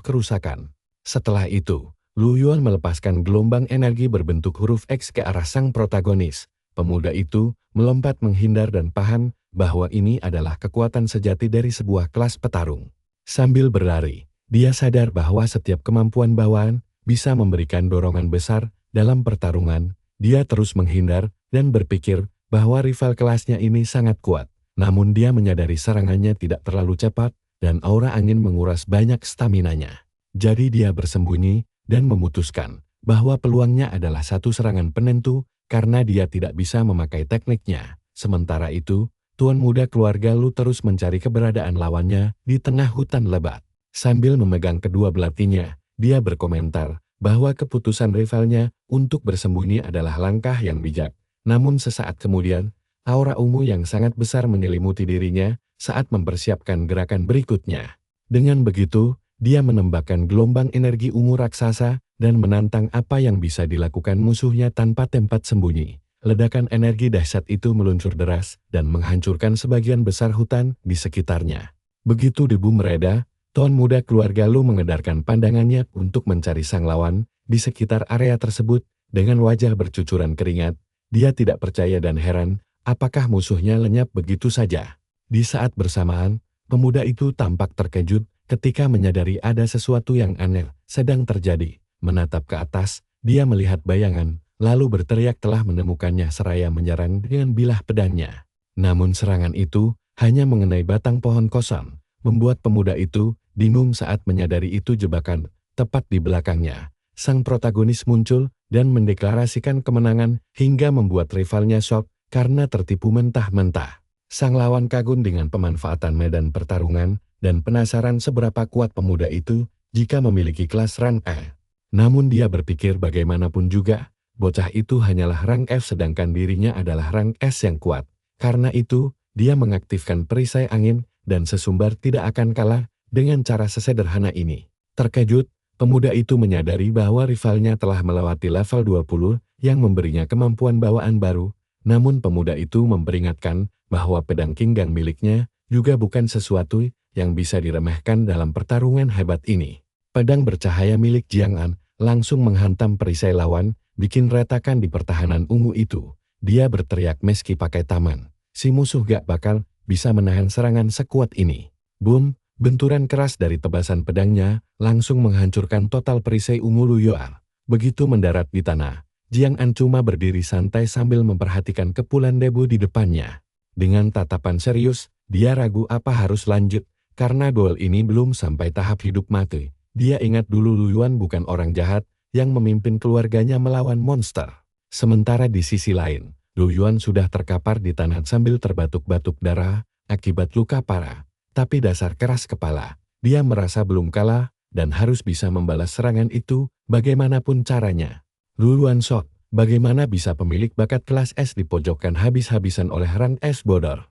kerusakan. Setelah itu, Lu Yuan melepaskan gelombang energi berbentuk huruf X ke arah sang protagonis. Pemuda itu melompat menghindar dan paham bahwa ini adalah kekuatan sejati dari sebuah kelas petarung. Sambil berlari, dia sadar bahwa setiap kemampuan bawaan bisa memberikan dorongan besar dalam pertarungan. Dia terus menghindar dan berpikir bahwa rival kelasnya ini sangat kuat. Namun dia menyadari serangannya tidak terlalu cepat dan aura angin menguras banyak staminanya. Jadi dia bersembunyi dan memutuskan bahwa peluangnya adalah satu serangan penentu karena dia tidak bisa memakai tekniknya. Sementara itu, tuan muda keluarga Lu terus mencari keberadaan lawannya di tengah hutan lebat. Sambil memegang kedua belatinya, dia berkomentar bahwa keputusan rivalnya untuk bersembunyi adalah langkah yang bijak. Namun sesaat kemudian, aura ungu yang sangat besar menyelimuti dirinya saat mempersiapkan gerakan berikutnya. Dengan begitu, dia menembakkan gelombang energi ungu raksasa dan menantang apa yang bisa dilakukan musuhnya tanpa tempat sembunyi. Ledakan energi dahsyat itu meluncur deras dan menghancurkan sebagian besar hutan di sekitarnya. Begitu debu mereda, tuan muda keluarga Lu mengedarkan pandangannya untuk mencari sang lawan di sekitar area tersebut. Dengan wajah bercucuran keringat, dia tidak percaya dan heran apakah musuhnya lenyap begitu saja. Di saat bersamaan, pemuda itu tampak terkejut ketika menyadari ada sesuatu yang aneh sedang terjadi. Menatap ke atas, dia melihat bayangan, lalu berteriak telah menemukannya seraya menyerang dengan bilah pedangnya. Namun serangan itu hanya mengenai batang pohon kosong, membuat pemuda itu bingung saat menyadari itu jebakan. Tepat di belakangnya, sang protagonis muncul dan mendeklarasikan kemenangan hingga membuat rivalnya shock karena tertipu mentah-mentah. Sang lawan kagum dengan pemanfaatan medan pertarungan dan penasaran seberapa kuat pemuda itu jika memiliki kelas rank A. Namun dia berpikir bagaimanapun juga, bocah itu hanyalah rank F sedangkan dirinya adalah rank S yang kuat. Karena itu, dia mengaktifkan perisai angin dan sesumbar tidak akan kalah dengan cara sesederhana ini. Terkejut, pemuda itu menyadari bahwa rivalnya telah melewati level 20 yang memberinya kemampuan bawaan baru. Namun pemuda itu memperingatkan bahwa pedang Kinggang miliknya juga bukan sesuatu yang bisa diremehkan dalam pertarungan hebat ini. Pedang bercahaya milik Jiang An langsung menghantam perisai lawan, bikin retakan di pertahanan ungu itu. Dia berteriak meski pakai taman, si musuh gak bakal bisa menahan serangan sekuat ini. Boom, benturan keras dari tebasan pedangnya langsung menghancurkan total perisai ungu Lu Yuan. Begitu mendarat di tanah, Jiang An cuma berdiri santai sambil memperhatikan kepulan debu di depannya. Dengan tatapan serius, dia ragu apa harus lanjut, karena duel ini belum sampai tahap hidup mati. Dia ingat dulu Lu Yuan bukan orang jahat yang memimpin keluarganya melawan monster. Sementara di sisi lain, Lu Yuan sudah terkapar di tanah sambil terbatuk-batuk darah akibat luka parah. Tapi dasar keras kepala, dia merasa belum kalah dan harus bisa membalas serangan itu bagaimanapun caranya. Lu Yuan shock, bagaimana bisa pemilik bakat kelas S dipojokkan habis-habisan oleh rank S bodor.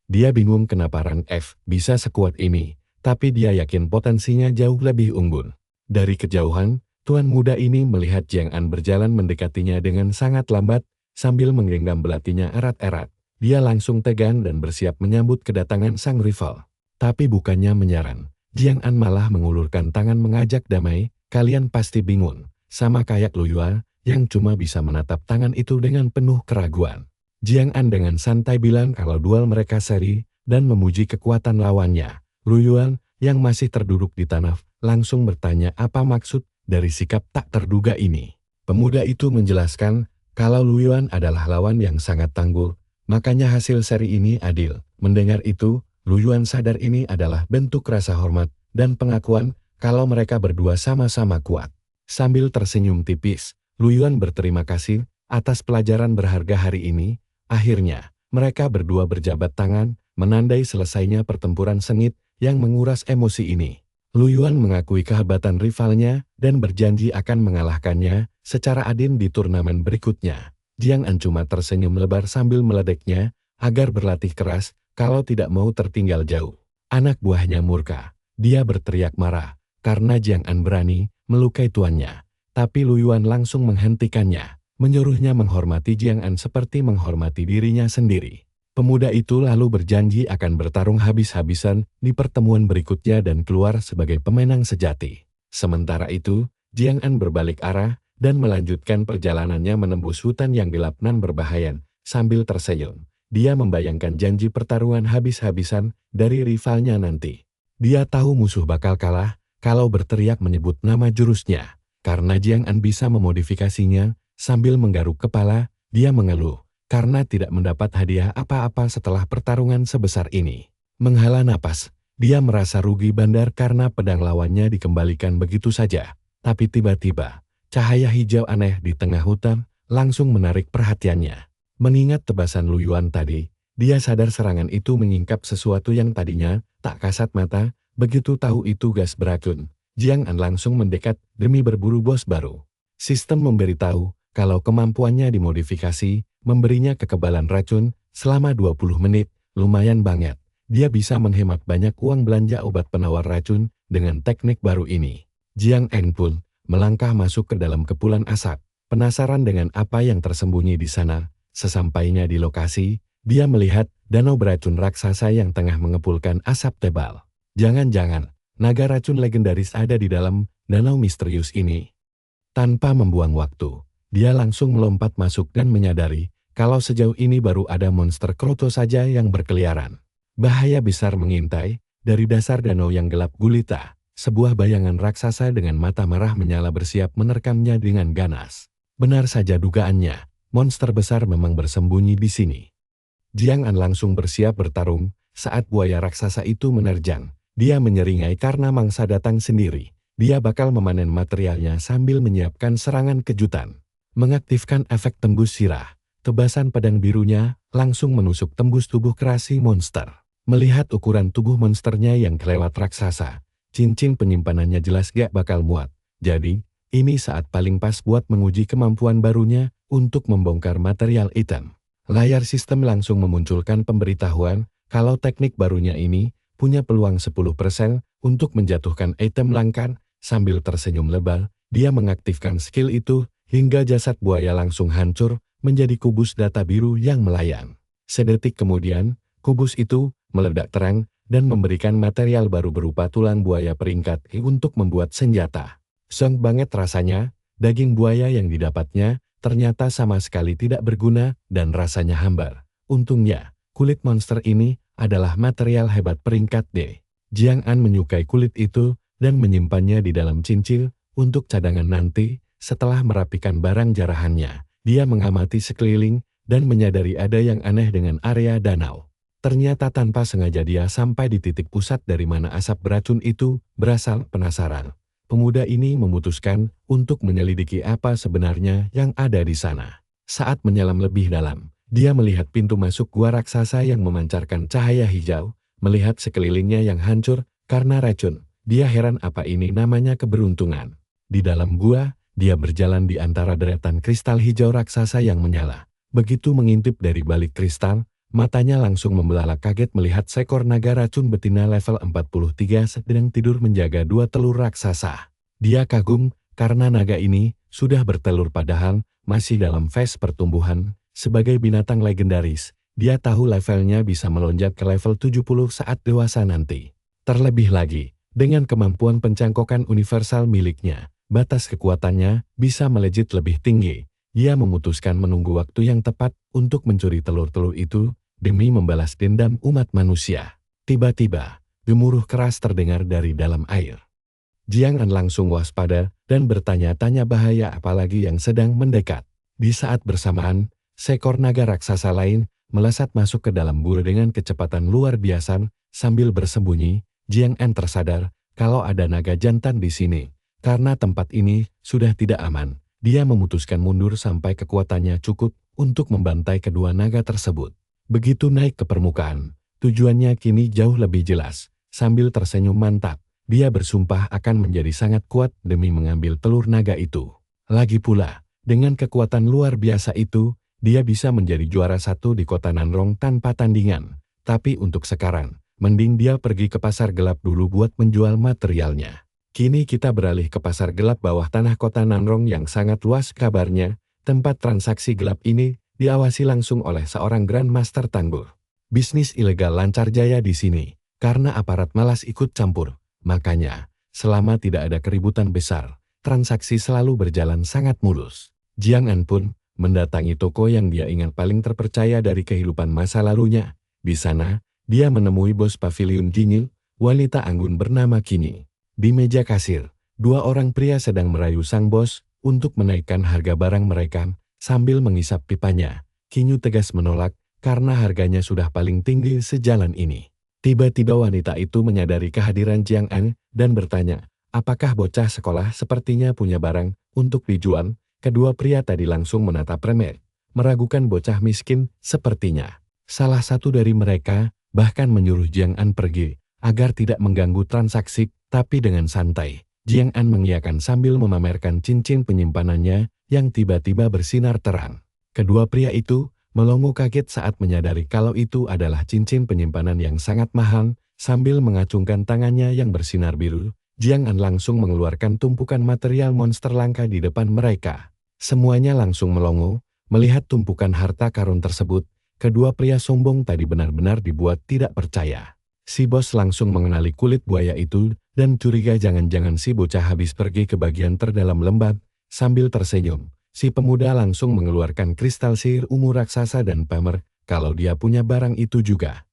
Dia bingung kenapa rank F bisa sekuat ini, tapi dia yakin potensinya jauh lebih unggul. Dari kejauhan, tuan muda ini melihat Jiang An berjalan mendekatinya dengan sangat lambat, sambil menggenggam belatinya erat-erat. Dia langsung tegang dan bersiap menyambut kedatangan sang rival. Tapi bukannya menyerang, Jiang An malah mengulurkan tangan mengajak damai. Kalian pasti bingung, sama kayak Lu Yuan yang cuma bisa menatap tangan itu dengan penuh keraguan. Jiang An dengan santai bilang kalau duel mereka seri dan memuji kekuatan lawannya. Lu Yuan yang masih terduduk di tanah langsung bertanya apa maksud dari sikap tak terduga ini. Pemuda itu menjelaskan kalau Lu Yuan adalah lawan yang sangat tangguh, makanya hasil seri ini adil. Mendengar itu, Lu Yuan sadar ini adalah bentuk rasa hormat dan pengakuan kalau mereka berdua sama-sama kuat. Sambil tersenyum tipis, Lu Yuan berterima kasih atas pelajaran berharga hari ini. Akhirnya, mereka berdua berjabat tangan, menandai selesainya pertempuran sengit yang menguras emosi ini. Lu Yuan mengakui kehebatan rivalnya dan berjanji akan mengalahkannya secara adil di turnamen berikutnya. Jiang An cuma tersenyum lebar sambil meledeknya, agar berlatih keras, kalau tidak mau tertinggal jauh. Anak buahnya murka. Dia berteriak marah, karena Jiang An berani melukai tuannya. Tapi Lu Yuan langsung menghentikannya, menyuruhnya menghormati Jiang An seperti menghormati dirinya sendiri. Pemuda itu lalu berjanji akan bertarung habis-habisan di pertemuan berikutnya dan keluar sebagai pemenang sejati. Sementara itu, Jiang An berbalik arah dan melanjutkan perjalanannya menembus hutan yang gelap nan berbahaya. Sambil tersenyum, dia membayangkan janji pertarungan habis-habisan dari rivalnya nanti. Dia tahu musuh bakal kalah kalau berteriak menyebut nama jurusnya. Karena Jiang An bisa memodifikasinya, sambil menggaruk kepala, dia mengeluh karena tidak mendapat hadiah apa-apa setelah pertarungan sebesar ini. Menghela napas, dia merasa rugi bandar karena pedang lawannya dikembalikan begitu saja. Tapi tiba-tiba, cahaya hijau aneh di tengah hutan langsung menarik perhatiannya. Mengingat tebasan Lu Yuan tadi, dia sadar serangan itu menyingkap sesuatu yang tadinya tak kasat mata. Begitu tahu itu gas beracun, Jiang An langsung mendekat demi berburu bos baru. Sistem memberitahu kalau kemampuannya dimodifikasi, memberinya kekebalan racun selama 20 menit, lumayan banget. Dia bisa menghemat banyak uang belanja obat penawar racun dengan teknik baru ini. Jiang An pun melangkah masuk ke dalam kepulan asap, penasaran dengan apa yang tersembunyi di sana. Sesampainya di lokasi, dia melihat danau beracun raksasa yang tengah mengepulkan asap tebal. Jangan-jangan, naga racun legendaris ada di dalam danau misterius ini. Tanpa membuang waktu, dia langsung melompat masuk dan menyadari kalau sejauh ini baru ada monster kroto saja yang berkeliaran. Bahaya besar mengintai dari dasar danau yang gelap gulita. Sebuah bayangan raksasa dengan mata merah menyala bersiap menerkamnya dengan ganas. Benar saja dugaannya, monster besar memang bersembunyi di sini. Jiang An langsung bersiap bertarung saat buaya raksasa itu menerjang. Dia menyeringai karena mangsa datang sendiri. Dia bakal memanen materialnya sambil menyiapkan serangan kejutan. Mengaktifkan efek tembus sirah, tebasan pedang birunya langsung menusuk tembus tubuh kerasi monster. Melihat ukuran tubuh monsternya yang kelewat raksasa, cincin penyimpanannya jelas gak bakal muat. Jadi, ini saat paling pas buat menguji kemampuan barunya untuk membongkar material item. Layar sistem langsung memunculkan pemberitahuan kalau teknik barunya ini punya peluang 10% untuk menjatuhkan item langka. Sambil tersenyum lebar, dia mengaktifkan skill itu hingga jasad buaya langsung hancur menjadi kubus data biru yang melayang. Sedetik kemudian, kubus itu meledak terang dan memberikan material baru berupa tulang buaya peringkat untuk membuat senjata. Seng banget rasanya, daging buaya yang didapatnya ternyata sama sekali tidak berguna dan rasanya hambar. Untungnya, kulit monster ini adalah material hebat peringkat D. Jiang An menyukai kulit itu dan menyimpannya di dalam cincin untuk cadangan nanti. Setelah merapikan barang jarahannya, dia mengamati sekeliling dan menyadari ada yang aneh dengan area danau. Ternyata tanpa sengaja dia sampai di titik pusat dari mana asap beracun itu berasal. Penasaran, pemuda ini memutuskan untuk menyelidiki apa sebenarnya yang ada di sana. Saat menyelam lebih dalam, dia melihat pintu masuk gua raksasa yang memancarkan cahaya hijau. Melihat sekelilingnya yang hancur karena racun, dia heran apa ini namanya keberuntungan. Di dalam gua, dia berjalan di antara deretan kristal hijau raksasa yang menyala. Begitu mengintip dari balik kristal, matanya langsung membelalak kaget melihat seekor naga racun betina level 43 sedang tidur menjaga 2 telur raksasa. Dia kagum karena naga ini sudah bertelur padahal masih dalam fase pertumbuhan. Sebagai binatang legendaris, dia tahu levelnya bisa melonjak ke level 70 saat dewasa nanti. Terlebih lagi, dengan kemampuan pencangkokan universal miliknya, batas kekuatannya bisa melejit lebih tinggi. Dia memutuskan menunggu waktu yang tepat untuk mencuri telur-telur itu demi membalas dendam umat manusia. Tiba-tiba, gemuruh keras terdengar dari dalam air. Jiang An langsung waspada dan bertanya-tanya bahaya apalagi yang sedang mendekat. Di saat bersamaan, seekor naga raksasa lain melesat masuk ke dalam gua dengan kecepatan luar biasa. Sambil bersembunyi, Jiang An tersadar kalau ada naga jantan di sini. Karena tempat ini sudah tidak aman, dia memutuskan mundur sampai kekuatannya cukup untuk membantai kedua naga tersebut. Begitu naik ke permukaan, tujuannya kini jauh lebih jelas. Sambil tersenyum mantap, dia bersumpah akan menjadi sangat kuat demi mengambil telur naga itu. Lagi pula, dengan kekuatan luar biasa itu, dia bisa menjadi juara satu di kota Nanrong tanpa tandingan. Tapi untuk sekarang, mending dia pergi ke pasar gelap dulu buat menjual materialnya. Kini kita beralih ke pasar gelap bawah tanah kota Nanrong yang sangat luas kabarnya. Tempat transaksi gelap ini diawasi langsung oleh seorang Grandmaster tangguh. Bisnis ilegal lancar jaya di sini, karena aparat malas ikut campur. Makanya, selama tidak ada keributan besar, transaksi selalu berjalan sangat mulus. Jiang An pun mendatangi toko yang dia ingat paling terpercaya dari kehidupan masa lalunya. Di sana, dia menemui bos pavilion Jinil, wanita anggun bernama Kini. Di meja kasir, dua orang pria sedang merayu sang bos untuk menaikkan harga barang mereka sambil mengisap pipanya. Kinyu tegas menolak karena harganya sudah paling tinggi sejalan ini. Tiba-tiba wanita itu menyadari kehadiran Jiang An dan bertanya, apakah bocah sekolah sepertinya punya barang untuk dijual? Kedua pria tadi langsung menatap remeh, meragukan bocah miskin sepertinya. Salah satu dari mereka bahkan menyuruh Jiang An pergi agar tidak mengganggu transaksi, tapi dengan santai. Jiang An mengiyakan sambil memamerkan cincin penyimpanannya yang tiba-tiba bersinar terang. Kedua pria itu melongo kaget saat menyadari kalau itu adalah cincin penyimpanan yang sangat mahal. Sambil mengacungkan tangannya yang bersinar biru, Jiang An langsung mengeluarkan tumpukan material monster langka di depan mereka. Semuanya langsung melongo, melihat tumpukan harta karun tersebut. Kedua pria sombong tadi benar-benar dibuat tidak percaya. Si bos langsung mengenali kulit buaya itu dan curiga jangan-jangan si bocah habis pergi ke bagian terdalam lembah. Sambil tersenyum, si pemuda langsung mengeluarkan kristal sihir ungu raksasa dan pamer kalau dia punya barang itu juga.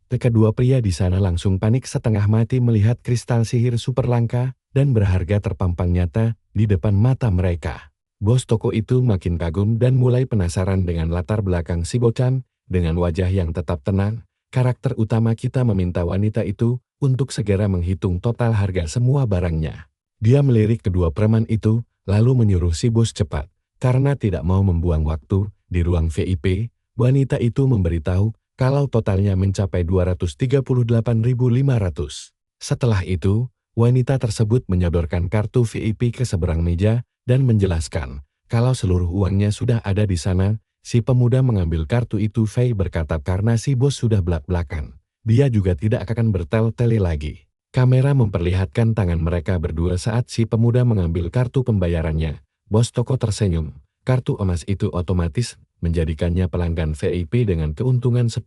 Kedua pria di sana langsung panik setengah mati melihat kristal sihir super langka dan berharga terpampang nyata di depan mata mereka. Bos toko itu makin kagum dan mulai penasaran dengan latar belakang si bocah. Dengan wajah yang tetap tenang, karakter utama kita meminta wanita itu untuk segera menghitung total harga semua barangnya. Dia melirik kedua preman itu, lalu menyuruh si bos cepat. Karena tidak mau membuang waktu, di ruang VIP, wanita itu memberitahu kalau totalnya mencapai 238.500. Setelah itu, wanita tersebut menyodorkan kartu VIP ke seberang meja dan menjelaskan kalau seluruh uangnya sudah ada di sana. Si pemuda mengambil kartu itu. Fei berkata karena si bos sudah belak-belakan, dia juga tidak akan bertel-tele lagi. Kamera memperlihatkan tangan mereka berdua saat si pemuda mengambil kartu pembayarannya. Bos toko tersenyum. Kartu emas itu otomatis menjadikannya pelanggan VIP dengan keuntungan 10%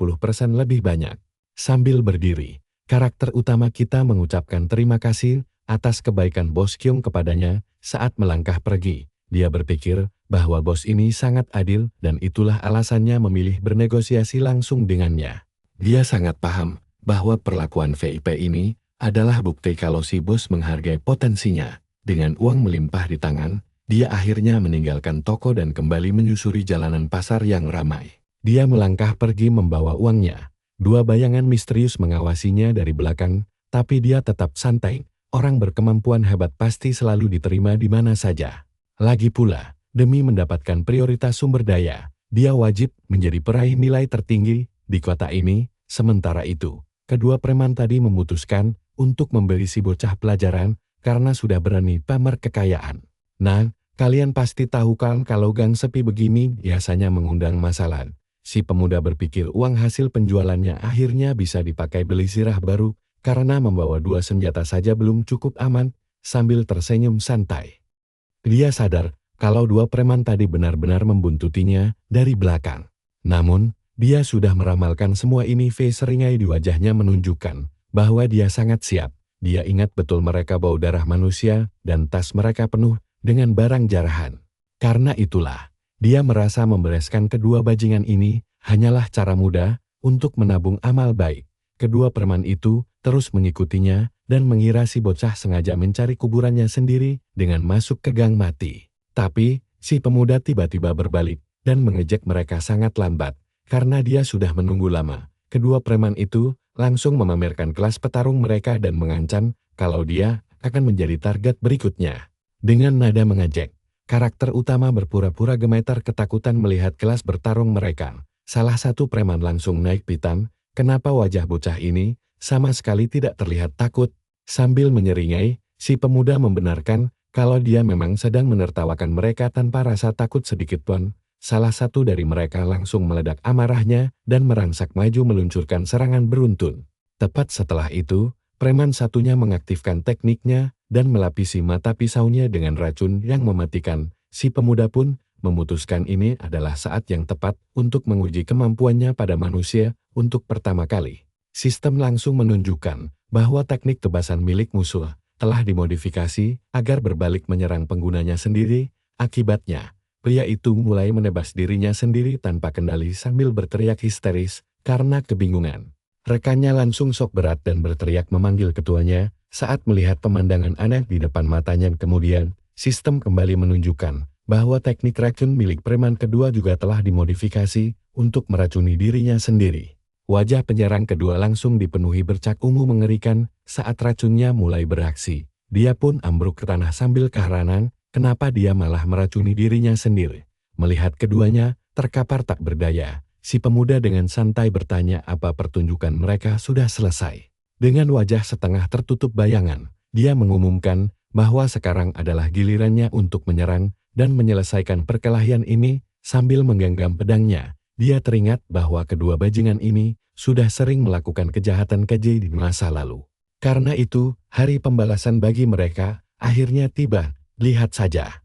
lebih banyak. Sambil berdiri, karakter utama kita mengucapkan terima kasih atas kebaikan Bos Kyung kepadanya saat melangkah pergi. Dia berpikir bahwa bos ini sangat adil dan itulah alasannya memilih bernegosiasi langsung dengannya. Dia sangat paham bahwa perlakuan VIP ini adalah bukti kalau si bos menghargai potensinya. Dengan uang melimpah di tangan, dia akhirnya meninggalkan toko dan kembali menyusuri jalanan pasar yang ramai. Dia melangkah pergi membawa uangnya. Dua bayangan misterius mengawasinya dari belakang, tapi dia tetap santai. Orang berkemampuan hebat pasti selalu diterima di mana saja. Lagi pula, demi mendapatkan prioritas sumber daya, dia wajib menjadi peraih nilai tertinggi di kota ini. Sementara itu, kedua preman tadi memutuskan untuk memberi si bocah pelajaran karena sudah berani pamer kekayaan. Nah, kalian pasti tahu kan kalau gang sepi begini biasanya mengundang masalah. Si pemuda berpikir uang hasil penjualannya akhirnya bisa dipakai beli sirah baru karena membawa dua senjata saja belum cukup aman. Sambil tersenyum santai, dia sadar kalau dua preman tadi benar-benar membuntutinya dari belakang. Namun, dia sudah meramalkan semua ini. Fei seringai di wajahnya menunjukkan bahwa dia sangat siap. Dia ingat betul mereka bau darah manusia dan tas mereka penuh dengan barang jarahan. Karena itulah, dia merasa membereskan kedua bajingan ini hanyalah cara mudah untuk menabung amal baik. Kedua preman itu terus mengikutinya dan mengira si bocah sengaja mencari kuburannya sendiri dengan masuk ke gang mati. Tapi, si pemuda tiba-tiba berbalik dan mengejek mereka sangat lambat. Karena dia sudah menunggu lama, kedua preman itu langsung memamerkan kelas petarung mereka dan mengancam kalau dia akan menjadi target berikutnya. Dengan nada mengejek, karakter utama berpura-pura gemetar ketakutan melihat kelas bertarung mereka. Salah satu preman langsung naik pitam. Kenapa wajah bocah ini sama sekali tidak terlihat takut? Sambil menyeringai, si pemuda membenarkan kalau dia memang sedang menertawakan mereka tanpa rasa takut sedikit pun. salah satu dari mereka langsung meledak amarahnya dan merangsak maju meluncurkan serangan beruntun. Tepat setelah itu, preman satunya mengaktifkan tekniknya dan melapisi mata pisaunya dengan racun yang mematikan. Si pemuda pun memutuskan ini adalah saat yang tepat untuk menguji kemampuannya pada manusia untuk pertama kali. Sistem langsung menunjukkan bahwa teknik tebasan milik musuh telah dimodifikasi agar berbalik menyerang penggunanya sendiri. Akibatnya, pria itu mulai menebas dirinya sendiri tanpa kendali sambil berteriak histeris karena kebingungan. Rekannya langsung shock berat dan berteriak memanggil ketuanya saat melihat pemandangan aneh di depan matanya. Kemudian, sistem kembali menunjukkan bahwa teknik racun milik preman kedua juga telah dimodifikasi untuk meracuni dirinya sendiri. Wajah penyerang kedua langsung dipenuhi bercak ungu mengerikan saat racunnya mulai beraksi. Dia pun ambruk ke tanah sambil keheranan, kenapa dia malah meracuni dirinya sendiri. Melihat keduanya terkapar tak berdaya, si pemuda dengan santai bertanya apa pertunjukan mereka sudah selesai. Dengan wajah setengah tertutup bayangan, dia mengumumkan bahwa sekarang adalah gilirannya untuk menyerang dan menyelesaikan perkelahian ini. Sambil menggenggam pedangnya, dia teringat bahwa kedua bajingan ini sudah sering melakukan kejahatan keji di masa lalu. Karena itu, hari pembalasan bagi mereka akhirnya tiba. Lihat saja.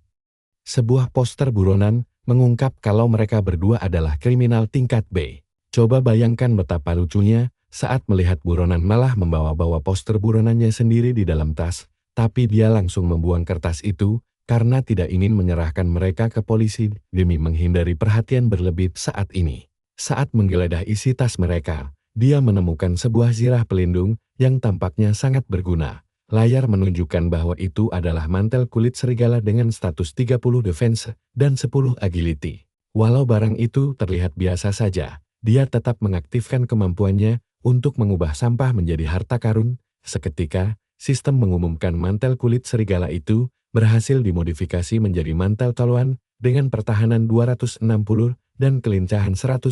Sebuah poster buronan mengungkap kalau mereka berdua adalah kriminal tingkat B. Coba bayangkan betapa lucunya saat melihat buronan malah membawa-bawa poster buronannya sendiri di dalam tas, tapi dia langsung membuang kertas itu karena tidak ingin menyerahkan mereka ke polisi demi menghindari perhatian berlebih saat ini. Saat menggeledah isi tas mereka, dia menemukan sebuah zirah pelindung yang tampaknya sangat berguna. Layar menunjukkan bahwa itu adalah mantel kulit serigala dengan status 30 defense dan 10 agility. Walau barang itu terlihat biasa saja, dia tetap mengaktifkan kemampuannya untuk mengubah sampah menjadi harta karun. Seketika, sistem mengumumkan mantel kulit serigala itu berhasil dimodifikasi menjadi mantel toluan dengan pertahanan 260 dan kelincahan 110.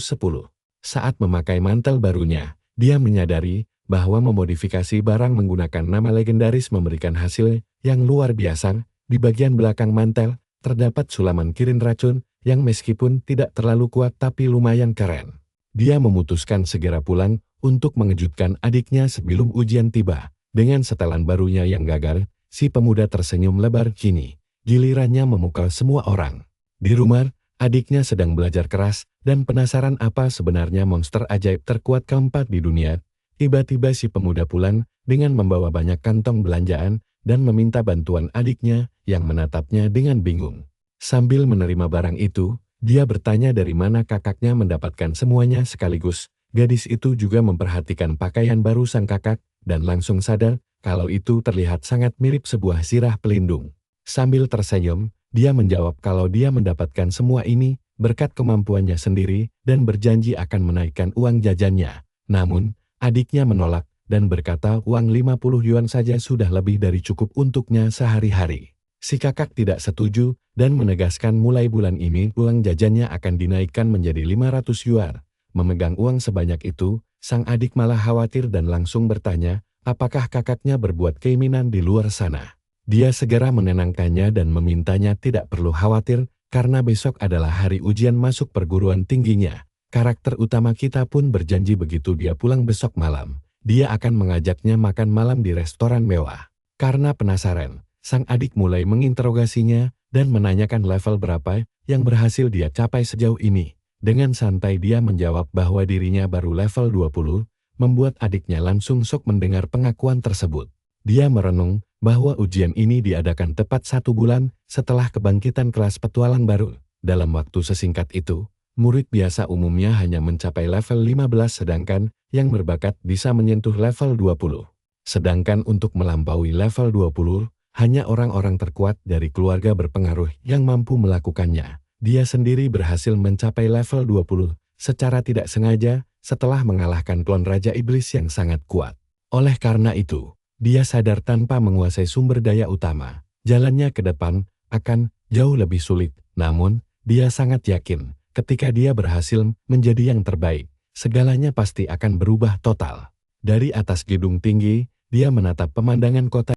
Saat memakai mantel barunya, dia menyadari bahwa memodifikasi barang menggunakan nama legendaris memberikan hasil yang luar biasa. Di bagian belakang mantel, terdapat sulaman kirin racun yang meskipun tidak terlalu kuat tapi lumayan keren. Dia memutuskan segera pulang untuk mengejutkan adiknya sebelum ujian tiba. Dengan setelan barunya yang gagal, si pemuda tersenyum lebar. Kini, gilirannya memukul semua orang. Di rumah, adiknya sedang belajar keras dan penasaran apa sebenarnya monster ajaib terkuat keempat di dunia. Tiba-tiba si pemuda pulang dengan membawa banyak kantong belanjaan dan meminta bantuan adiknya yang menatapnya dengan bingung. Sambil menerima barang itu, dia bertanya dari mana kakaknya mendapatkan semuanya sekaligus. Gadis itu juga memperhatikan pakaian baru sang kakak dan langsung sadar kalau itu terlihat sangat mirip sebuah zirah pelindung. Sambil tersenyum, dia menjawab kalau dia mendapatkan semua ini berkat kemampuannya sendiri dan berjanji akan menaikkan uang jajannya. Namun, adiknya menolak dan berkata uang 50 yuan saja sudah lebih dari cukup untuknya sehari-hari. Si kakak tidak setuju dan menegaskan mulai bulan ini uang jajannya akan dinaikkan menjadi 500 yuan. Memegang uang sebanyak itu, sang adik malah khawatir dan langsung bertanya, apakah kakaknya berbuat keinginan di luar sana. Dia segera menenangkannya dan memintanya tidak perlu khawatir, karena besok adalah hari ujian masuk perguruan tingginya. Karakter utama kita pun berjanji begitu dia pulang besok malam, dia akan mengajaknya makan malam di restoran mewah. Karena penasaran, sang adik mulai menginterogasinya dan menanyakan level berapa yang berhasil dia capai sejauh ini. Dengan santai dia menjawab bahwa dirinya baru level 20, membuat adiknya langsung shock mendengar pengakuan tersebut. Dia merenung bahwa ujian ini diadakan tepat 1 bulan setelah kebangkitan kelas petualang baru. Dalam waktu sesingkat itu, murid biasa umumnya hanya mencapai level 15 sedangkan yang berbakat bisa menyentuh level 20. Sedangkan untuk melampaui level 20, hanya orang-orang terkuat dari keluarga berpengaruh yang mampu melakukannya. Dia sendiri berhasil mencapai level 20 secara tidak sengaja setelah mengalahkan klon Raja Iblis yang sangat kuat. Oleh karena itu, dia sadar tanpa menguasai sumber daya utama, jalannya ke depan akan jauh lebih sulit. Namun, dia sangat yakin ketika dia berhasil menjadi yang terbaik, segalanya pasti akan berubah total. Dari atas gedung tinggi, dia menatap pemandangan kota